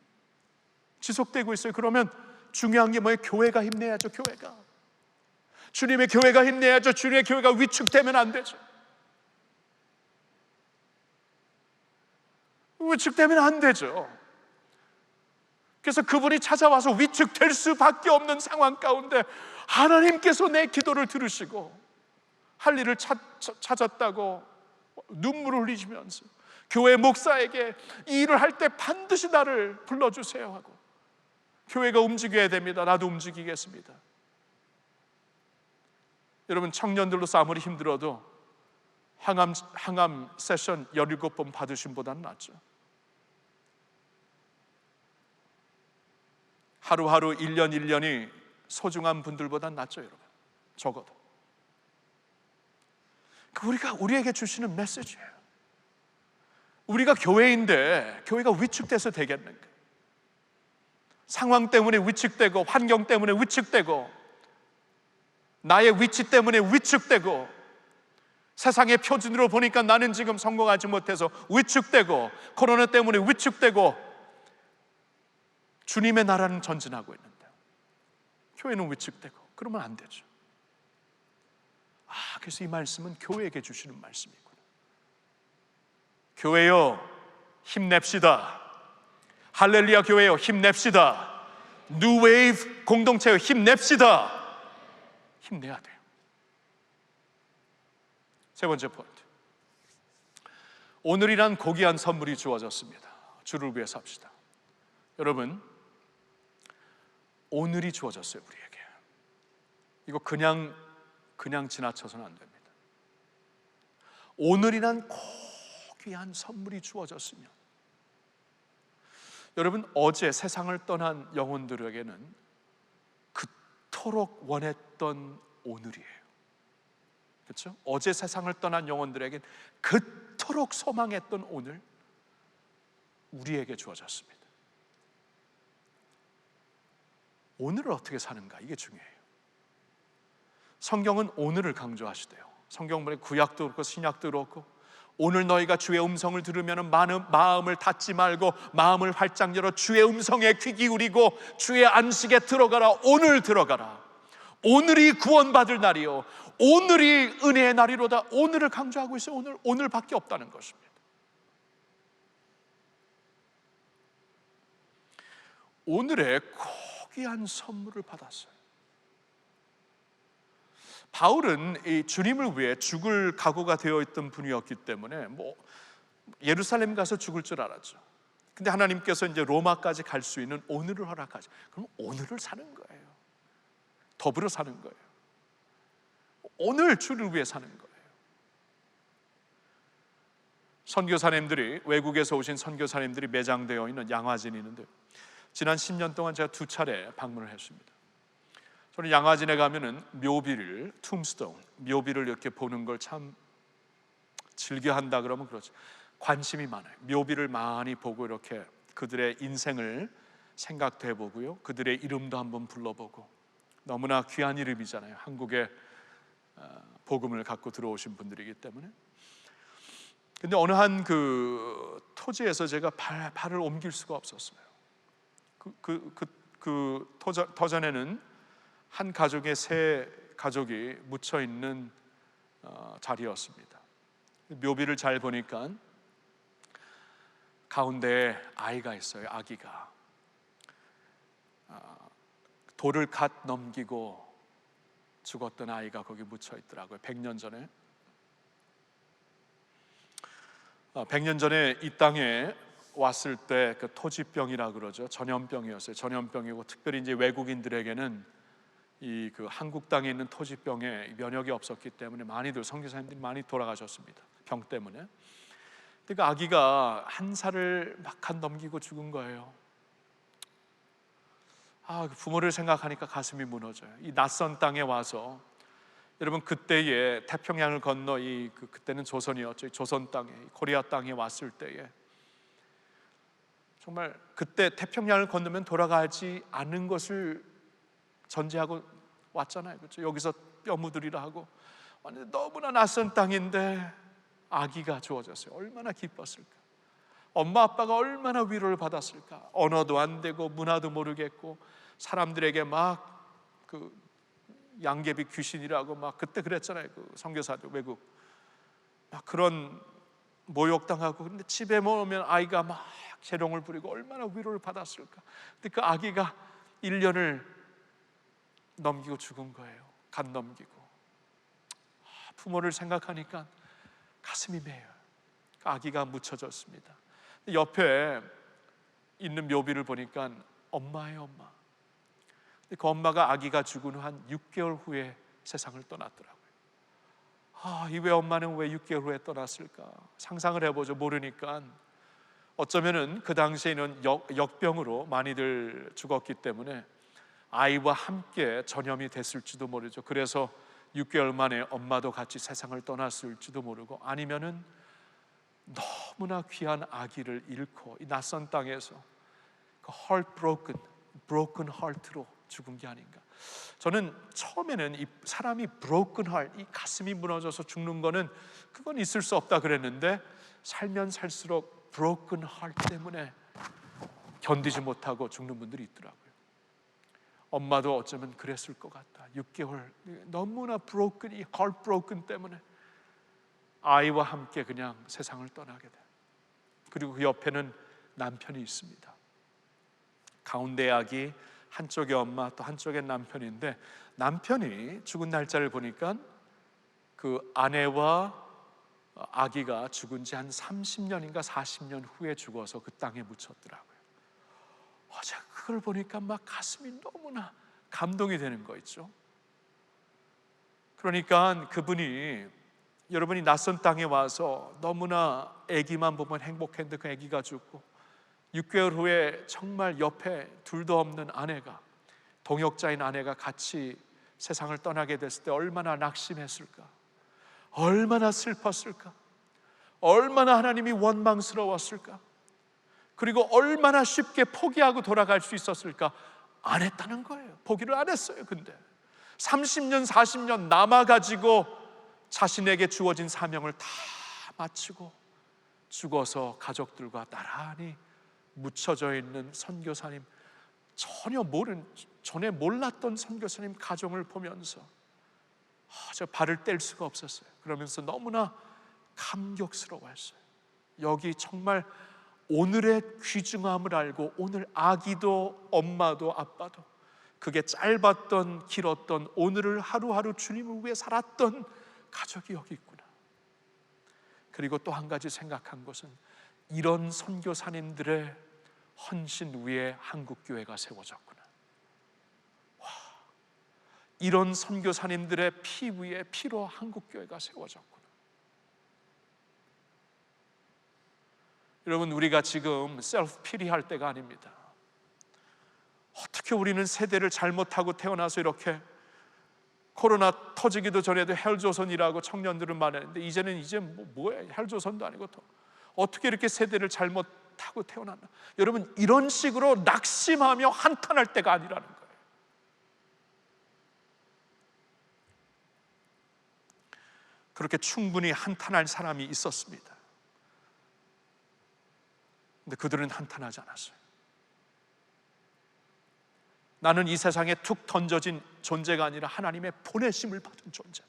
지속되고 있어요. 그러면 중요한 게 뭐예요? 교회가 힘내야죠. 교회가, 주님의 교회가 힘내야죠. 주님의 교회가 위축되면 안 되죠. 위축되면 안 되죠. 그래서 그분이 찾아와서 위축될 수밖에 없는 상황 가운데 하나님께서 내 기도를 들으시고 할 일을 찾았다고 눈물을 흘리시면서 교회 목사에게 이 일을 할 때 반드시 나를 불러주세요 하고, 교회가 움직여야 됩니다. 나도 움직이겠습니다. 여러분, 청년들로서 아무리 힘들어도 항암 세션 17번 받으신 보다는 낫죠. 하루하루 1년이 소중한 분들보다 낫죠, 여러분. 적어도. 우리에게 주시는 메시지예요. 우리가 교회인데 교회가 위축돼서 되겠는가? 상황 때문에 위축되고, 환경 때문에 위축되고, 나의 위치 때문에 위축되고, 세상의 표준으로 보니까 나는 지금 성공하지 못해서 위축되고, 코로나 때문에 위축되고, 주님의 나라는 전진하고 있는데 교회는 위축되고, 그러면 안 되죠. 그래서 이 말씀은 교회에게 주시는 말씀이구나. 교회여 힘냅시다. 할렐루야 교회여 힘냅시다. 뉴 웨이브 공동체여 힘냅시다. 힘내야 돼요. 세 번째 포인트, 오늘이란 고귀한 선물이 주어졌습니다. 주를 위해 삽시다. 여러분, 오늘이 주어졌어요. 우리에게 이거 그냥 그냥 지나쳐서는 안 됩니다. 오늘이란 고귀한 선물이 주어졌으면, 여러분, 어제 세상을 떠난 영혼들에게는 그토록 원했던 오늘이에요. 그렇죠? 어제 세상을 떠난 영혼들에게는 그토록 소망했던 오늘, 우리에게 주어졌습니다. 오늘을 어떻게 사는가, 이게 중요해요. 성경은 오늘을 강조하시대요. 성경문에 구약도 그렇고 신약도 그렇고, 오늘 너희가 주의 음성을 들으면 마음을 닫지 말고 마음을 활짝 열어 주의 음성에 귀 기울이고 주의 안식에 들어가라. 오늘 들어가라. 오늘이 구원받을 날이요, 오늘이 은혜의 날이로다. 오늘을 강조하고 있어요. 오늘밖에 없다는 것입니다. 오늘의 고귀한 선물을 받았어요. 바울은 이 주님을 위해 죽을 각오가 되어 있던 분이었기 때문에 예루살렘 가서 죽을 줄 알았죠. 근데 하나님께서 이제 로마까지 갈 수 있는 오늘을 허락하죠. 그럼 오늘을 사는 거예요. 더불어 사는 거예요. 오늘 주를 위해 사는 거예요. 선교사님들이, 외국에서 오신 선교사님들이 매장되어 있는 양화진이 있는데, 지난 10년 동안 제가 2차례 방문을 했습니다. 저는 양화진에 가면은 묘비를, 툼스톤, 묘비를 이렇게 보는 걸 참 즐겨한다 그러면 그렇죠. 관심이 많아요. 묘비를 많이 보고 이렇게 그들의 인생을 생각도 해보고요, 그들의 이름도 한번 불러보고. 너무나 귀한 이름이잖아요. 한국에 복음을 갖고 들어오신 분들이기 때문에. 근데 어느 한 그 토지에서 제가 발을 옮길 수가 없었어요. 그 터전에는 한 가족의 세 가족이 묻혀 있는 자리였습니다. 묘비를 잘 보니까 가운데에 아이가 있어요. 아기가 돌을 갓 넘기고 죽었던 아이가 거기 묻혀 있더라고요. 100년 전에. 100년 전에 이 땅에 왔을 때 그 토지병이라 그러죠. 전염병이었어요. 전염병이고, 특별히 이제 외국인들에게는 이 그 한국 땅에 있는 토지병에 면역이 없었기 때문에 많이들, 선교사님들이 많이 돌아가셨습니다. 병 때문에. 그러니까 아기가 한 살을 막 갓 넘기고 죽은 거예요. 부모를 생각하니까 가슴이 무너져요. 이 낯선 땅에 와서, 여러분, 그때에 태평양을 건너 그때는 조선이었죠. 조선 땅에, 코리아 땅에 왔을 때에 정말 그때 태평양을 건너면 돌아가지 않는 것을 전제하고 왔잖아요. 그렇죠? 여기서 뼈 묻으리라 하고. 너무나 낯선 땅인데 아기가 주어졌어요. 얼마나 기뻤을까. 엄마 아빠가 얼마나 위로를 받았을까. 언어도 안 되고 문화도 모르겠고, 사람들에게 막 그 양귀비 귀신이라고 막 그때 그랬잖아요. 그 선교사들, 외국 막 그런 모욕당하고. 근데 집에 오면 아이가 막 재롱을 부리고 얼마나 위로를 받았을까. 근데 그 아기가 1년을 넘기고 죽은 거예요. 갓 넘기고. 부모를 생각하니까 가슴이 메어요. 그 아기가 묻혀졌습니다. 옆에 있는 묘비를 보니까 엄마예요, 엄마. 그 엄마가 아기가 죽은 후 한 6개월 후에 세상을 떠났더라고요. 이 외엄마는 왜 6개월 후에 떠났을까? 상상을 해보죠. 모르니까. 어쩌면은 그 당시에는 역병으로 많이들 죽었기 때문에 아이와 함께 전염이 됐을지도 모르죠. 그래서 6개월 만에 엄마도 같이 세상을 떠났을지도 모르고, 아니면은 너무나 귀한 아기를 잃고 이 낯선 땅에서 그 broken heart로 죽은 게 아닌가. 저는 처음에는 이 사람이 broken heart, 이 가슴이 무너져서 죽는 거는 그건 있을 수 없다 그랬는데, 살면 살수록 broken heart 때문에 견디지 못하고 죽는 분들이 있더라고요. 엄마도 어쩌면 그랬을 것 같다. 6개월 너무나 broken, 이 heartbroken 때문에 아이와 함께 그냥 세상을 떠나게 돼. 그리고 그 옆에는 남편이 있습니다. 가운데 아기, 한쪽에 엄마, 또 한쪽에 남편인데, 남편이 죽은 날짜를 보니까 그 아내와 아기가 죽은 지 한 30년인가 40년 후에 죽어서 그 땅에 묻혔더라고요. 제가 그걸 보니까 막 가슴이 너무나 감동이 되는 거 있죠. 그러니까 그분이, 여러분이 낯선 땅에 와서 너무나 아기만 보면 행복했는데 그 아기가 죽고 6개월 후에 정말 옆에 둘도 없는 아내가, 동역자인 아내가 같이 세상을 떠나게 됐을 때 얼마나 낙심했을까, 얼마나 슬펐을까, 얼마나 하나님이 원망스러웠을까, 그리고 얼마나 쉽게 포기하고 돌아갈 수 있었을까. 안 했다는 거예요. 포기를 안 했어요. 근데 30년 40년 남아가지고 자신에게 주어진 사명을 다 마치고 죽어서 가족들과 나란히 묻혀져 있는 선교사님, 전에 몰랐던 선교사님 가정을 보면서 저 발을 뗄 수가 없었어요. 그러면서 너무나 감격스러워했어요. 여기 정말 오늘의 귀중함을 알고, 오늘 아기도 엄마도 아빠도 그게 짧았던 길었던 오늘을 하루하루 주님을 위해 살았던 가족이 여기 있구나. 그리고 또 한 가지 생각한 것은 이런 선교사님들의 헌신 위에 한국교회가 세워졌구나. 이런 선교사님들의 피 위에 피로 한국교회가 세워졌구나. 여러분, 우리가 지금 셀프 피리할 때가 아닙니다. 어떻게 우리는 세대를 잘못하고 태어나서 이렇게, 코로나 터지기도 전에도 헬조선이라고 청년들은 말했는데 이제는 뭐야, 헬조선도 아니고 또 어떻게 이렇게 세대를 잘못하고 태어났나. 여러분, 이런 식으로 낙심하며 한탄할 때가 아니라는 거예요. 그렇게 충분히 한탄할 사람이 있었습니다. 근데 그들은 한탄하지 않았어요. 나는 이 세상에 툭 던져진 존재가 아니라 하나님의 보내심을 받은 존재다.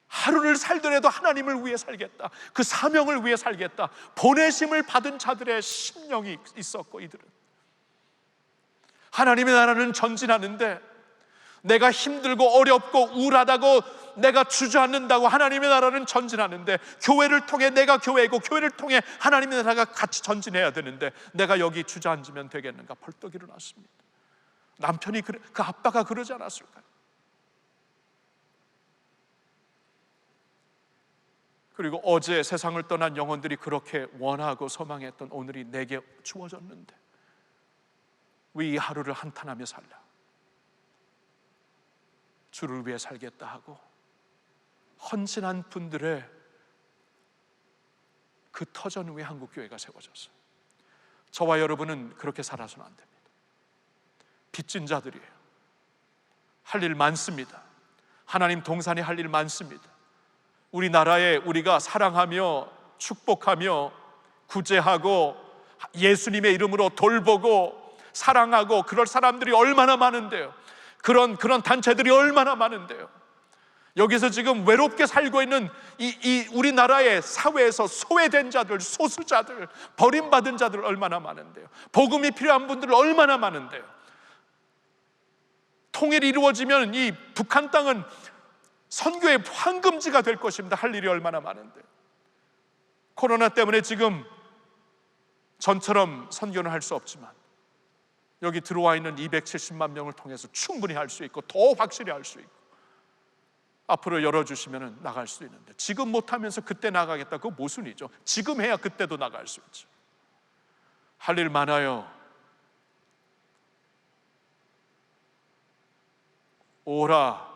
하루를 살더라도 하나님을 위해 살겠다, 그 사명을 위해 살겠다, 보내심을 받은 자들의 심령이 있었고, 이들은 하나님의 나라는 전진하는데 내가 힘들고 어렵고 우울하다고 내가 주저앉는다고 하나님의 나라는 전진하는데, 교회를 통해 내가 교회고 교회를 통해 하나님의 나라가 같이 전진해야 되는데 내가 여기 주저앉으면 되겠는가. 벌떡 일어났습니다. 남편이 그 아빠가 그러지 않았을까요? 그리고 어제 세상을 떠난 영혼들이 그렇게 원하고 소망했던 오늘이 내게 주어졌는데 왜 이 하루를 한탄하며 살라, 주를 위해 살겠다 하고 헌신한 분들의 그 터전 위에 한국교회가 세워졌어요. 저와 여러분은 그렇게 살아서는 안 됩니다. 빚진 자들이에요. 할 일 많습니다. 하나님 동산에 할 일 많습니다. 우리나라에 우리가 사랑하며 축복하며 구제하고 예수님의 이름으로 돌보고 사랑하고 그럴 사람들이 얼마나 많은데요. 그런 단체들이 얼마나 많은데요. 여기서 지금 외롭게 살고 있는 이 우리나라의 사회에서 소외된 자들, 소수자들, 버림받은 자들 얼마나 많은데요. 복음이 필요한 분들 얼마나 많은데요. 통일이 이루어지면 이 북한 땅은 선교의 황금지가 될 것입니다. 할 일이 얼마나 많은데요. 코로나 때문에 지금 전처럼 선교는 할 수 없지만 여기 들어와 있는 270만 명을 통해서 충분히 할 수 있고 더 확실히 할 수 있고 앞으로 열어주시면 나갈 수 있는데, 지금 못하면서 그때 나가겠다, 그거 모순이죠. 지금 해야 그때도 나갈 수 있죠. 할 일 많아요. 오라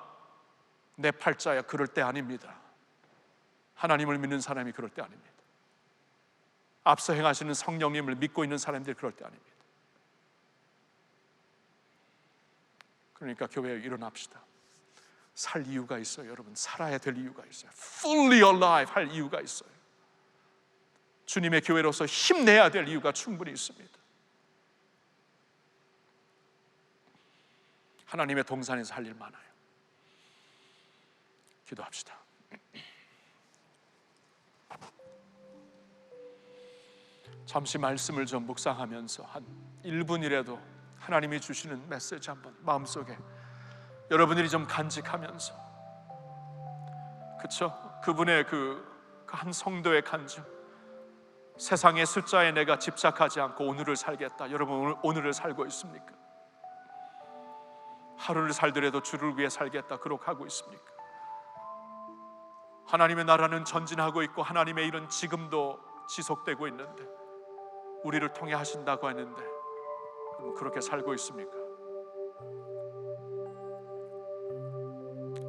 내 팔자야, 그럴 때 아닙니다. 하나님을 믿는 사람이 그럴 때 아닙니다. 앞서 행하시는 성령님을 믿고 있는 사람들이 그럴 때 아닙니다. 그러니까 교회에 일어납시다. 살 이유가 있어요. 여러분, 살아야 될 이유가 있어요. Fully alive 할 이유가 있어요. 주님의 교회로서 힘내야 될 이유가 충분히 있습니다. 하나님의 동산에서 할 일 많아요. 기도합시다. 잠시 말씀을 좀 묵상하면서 한 1분이라도 하나님이 주시는 메시지 한번 마음속에 여러분들이 좀 간직하면서, 그렇죠? 그분의 그 한 성도의 간증, 세상의 숫자에 내가 집착하지 않고 오늘을 살겠다. 여러분, 오늘을 살고 있습니까? 하루를 살더라도 주를 위해 살겠다 그렇게하고 있습니까? 하나님의 나라는 전진하고 있고 하나님의 일은 지금도 지속되고 있는데 우리를 통해 하신다고 하는데 그렇게 살고 있습니까?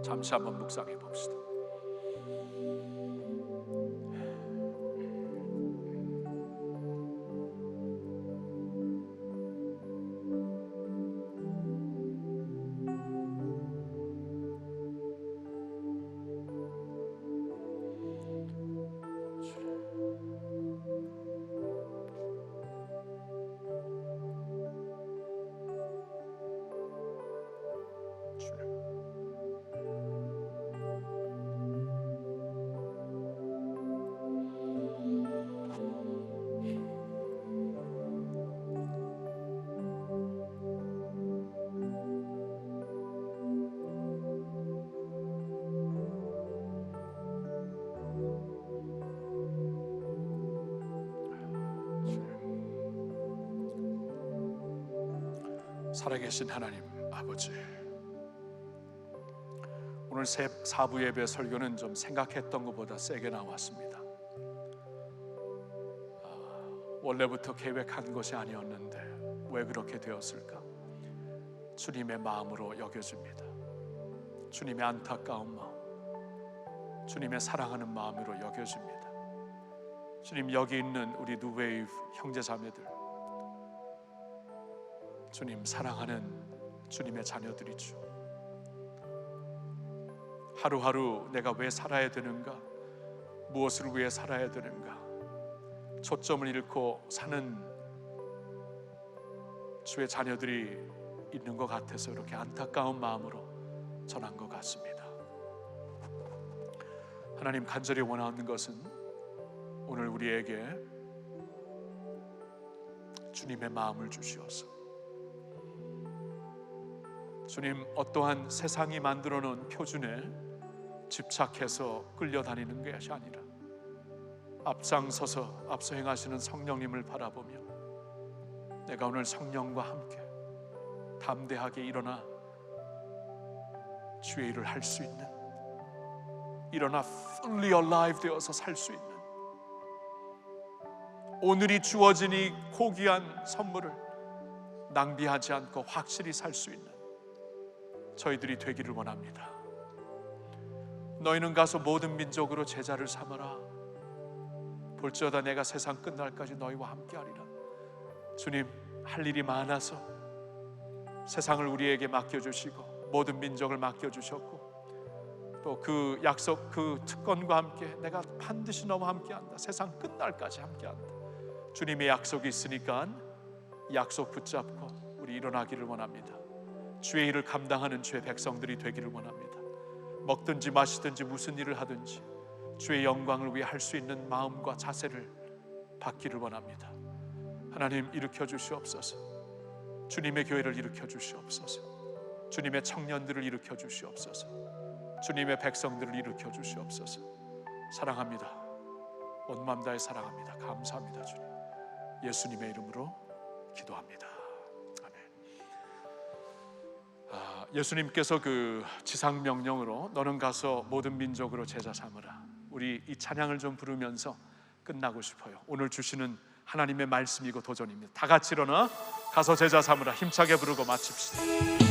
잠시 한번 묵상해 봅시다. 살아계신 하나님 아버지, 오늘 사부 예배 설교는 좀 생각했던 것보다 세게 나왔습니다. 원래부터 계획한 것이 아니었는데 왜 그렇게 되었을까? 주님의 마음으로 여겨집니다. 주님의 안타까운 마음, 주님의 사랑하는 마음으로 여겨집니다. 주님, 여기 있는 우리 뉴웨이브 형제자매들, 주님 사랑하는 주님의 자녀들이죠. 하루하루 내가 왜 살아야 되는가, 무엇을 위해 살아야 되는가, 초점을 잃고 사는 주의 자녀들이 있는 것 같아서 이렇게 안타까운 마음으로 전한 것 같습니다. 하나님, 간절히 원하는 것은 오늘 우리에게 주님의 마음을 주시옵소서. 주님, 어떠한 세상이 만들어 놓은 표준에 집착해서 끌려다니는 것이 아니라 앞장서서 앞서 행하시는 성령님을 바라보며 내가 오늘 성령과 함께 담대하게 일어나 주의 일을 할 수 있는, 일어나 fully alive 되어서 살 수 있는, 오늘이 주어진 이 고귀한 선물을 낭비하지 않고 확실히 살 수 있는 저희들이 되기를 원합니다. 너희는 가서 모든 민족으로 제자를 삼아라. 볼지어다 내가 세상 끝날까지 너희와 함께하리라. 주님, 할 일이 많아서 세상을 우리에게 맡겨주시고 모든 민족을 맡겨주셨고 또 그 약속, 그 특권과 함께 내가 반드시 너와 함께한다. 세상 끝날까지 함께한다. 주님의 약속이 있으니까 약속 붙잡고 우리 일어나기를 원합니다. 주의 일을 감당하는 주의 백성들이 되기를 원합니다. 먹든지 마시든지 무슨 일을 하든지 주의 영광을 위해 할 수 있는 마음과 자세를 받기를 원합니다. 하나님, 일으켜 주시옵소서. 주님의 교회를 일으켜 주시옵소서. 주님의 청년들을 일으켜 주시옵소서. 주님의 백성들을 일으켜 주시옵소서. 사랑합니다. 온 마음 다해 사랑합니다. 감사합니다. 주님, 예수님의 이름으로 기도합니다. 예수님께서 그 지상 명령으로 너는 가서 모든 민족으로 제자 삼으라, 우리 이 찬양을 좀 부르면서 끝나고 싶어요. 오늘 주시는 하나님의 말씀이고 도전입니다. 다 같이 일어나 가서 제자 삼으라 힘차게 부르고 마칩시다.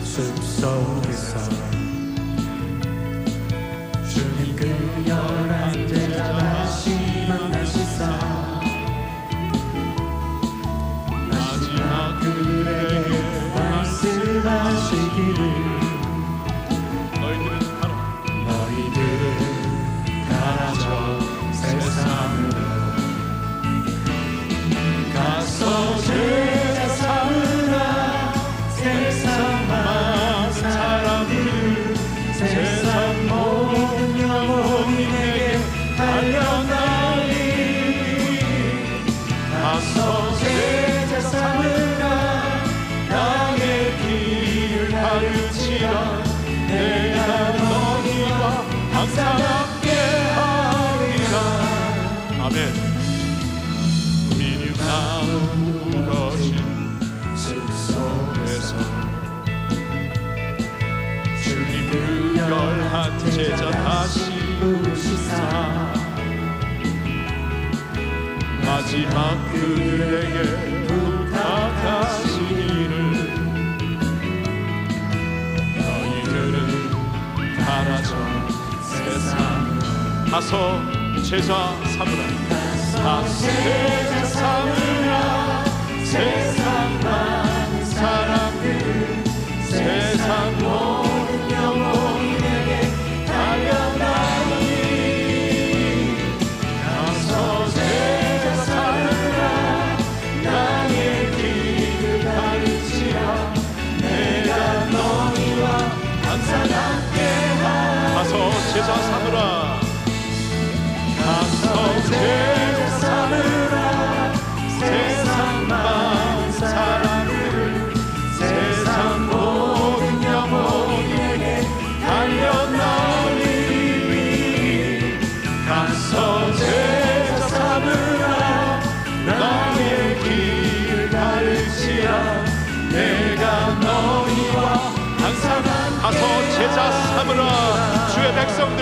숲속에서 주님 그 열한 제자 다시 만나시사 마지막 그의 아멘. 미련한 부러진 숲속에서 주님을 열한 제자 다시 부르시사 마지막 그들에게 부탁하시기를 너희들은 가라져 세상 가서 제자 삼으라. 가서 제자 삼으라. 세상 많은 사람들 세상 모든 영혼에게 달려나오니 가서 제자 삼으라. 나의 길을 가르치라. 내가 너희와 항상 함께하리라. 가서 제자 삼으라. 가서 제자 삼으라. 세상 많은 사람들 세상 모든 영혼에게 달려나오니 가서 제자 삼으라. 나의 길을 가르치라. 내가 너희와 항상 가서 제자 삼으라. 주의 백성들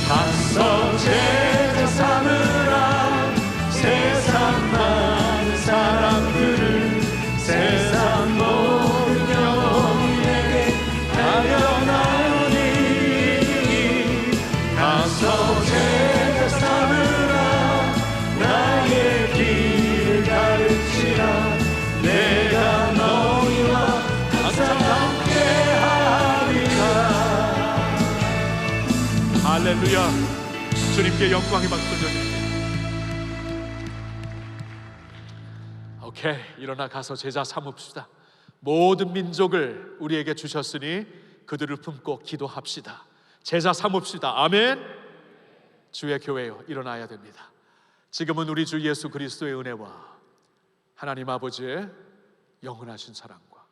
가서 제자 삼으라. 세상 많은 사람들을 세상 모든 영혼에게 달려나오니 가서 제자 삼으라. 나의 길을 가르치라. 내가 너희와 항상 함께하리라. 할렐루야. 주님께 영광의 박수 돌려드립니다. 오케이, 일어나 가서 제자 삼읍시다. 모든 민족을 우리에게 주셨으니 그들을 품고 기도합시다. 제자 삼읍시다. 아멘. 주의 교회요, 일어나야 됩니다. 지금은 우리 주 예수 그리스도의 은혜와 하나님 아버지의 영원하신 사랑과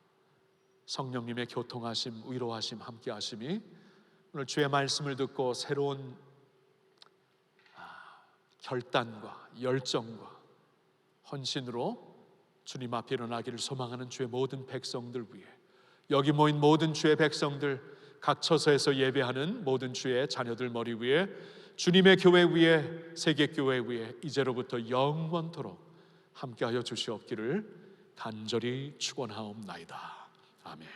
성령님의 교통하심, 위로하심, 함께하심이 오늘 주의 말씀을 듣고 새로운 결단과 열정과 헌신으로 주님 앞에 일어나기를 소망하는 주의 모든 백성들 위해, 여기 모인 모든 주의 백성들, 각 처소에서 예배하는 모든 주의 자녀들 머리 위에, 주님의 교회 위에, 세계교회 위에 이제로부터 영원토록 함께하여 주시옵기를 간절히 축원하옵나이다. 아멘.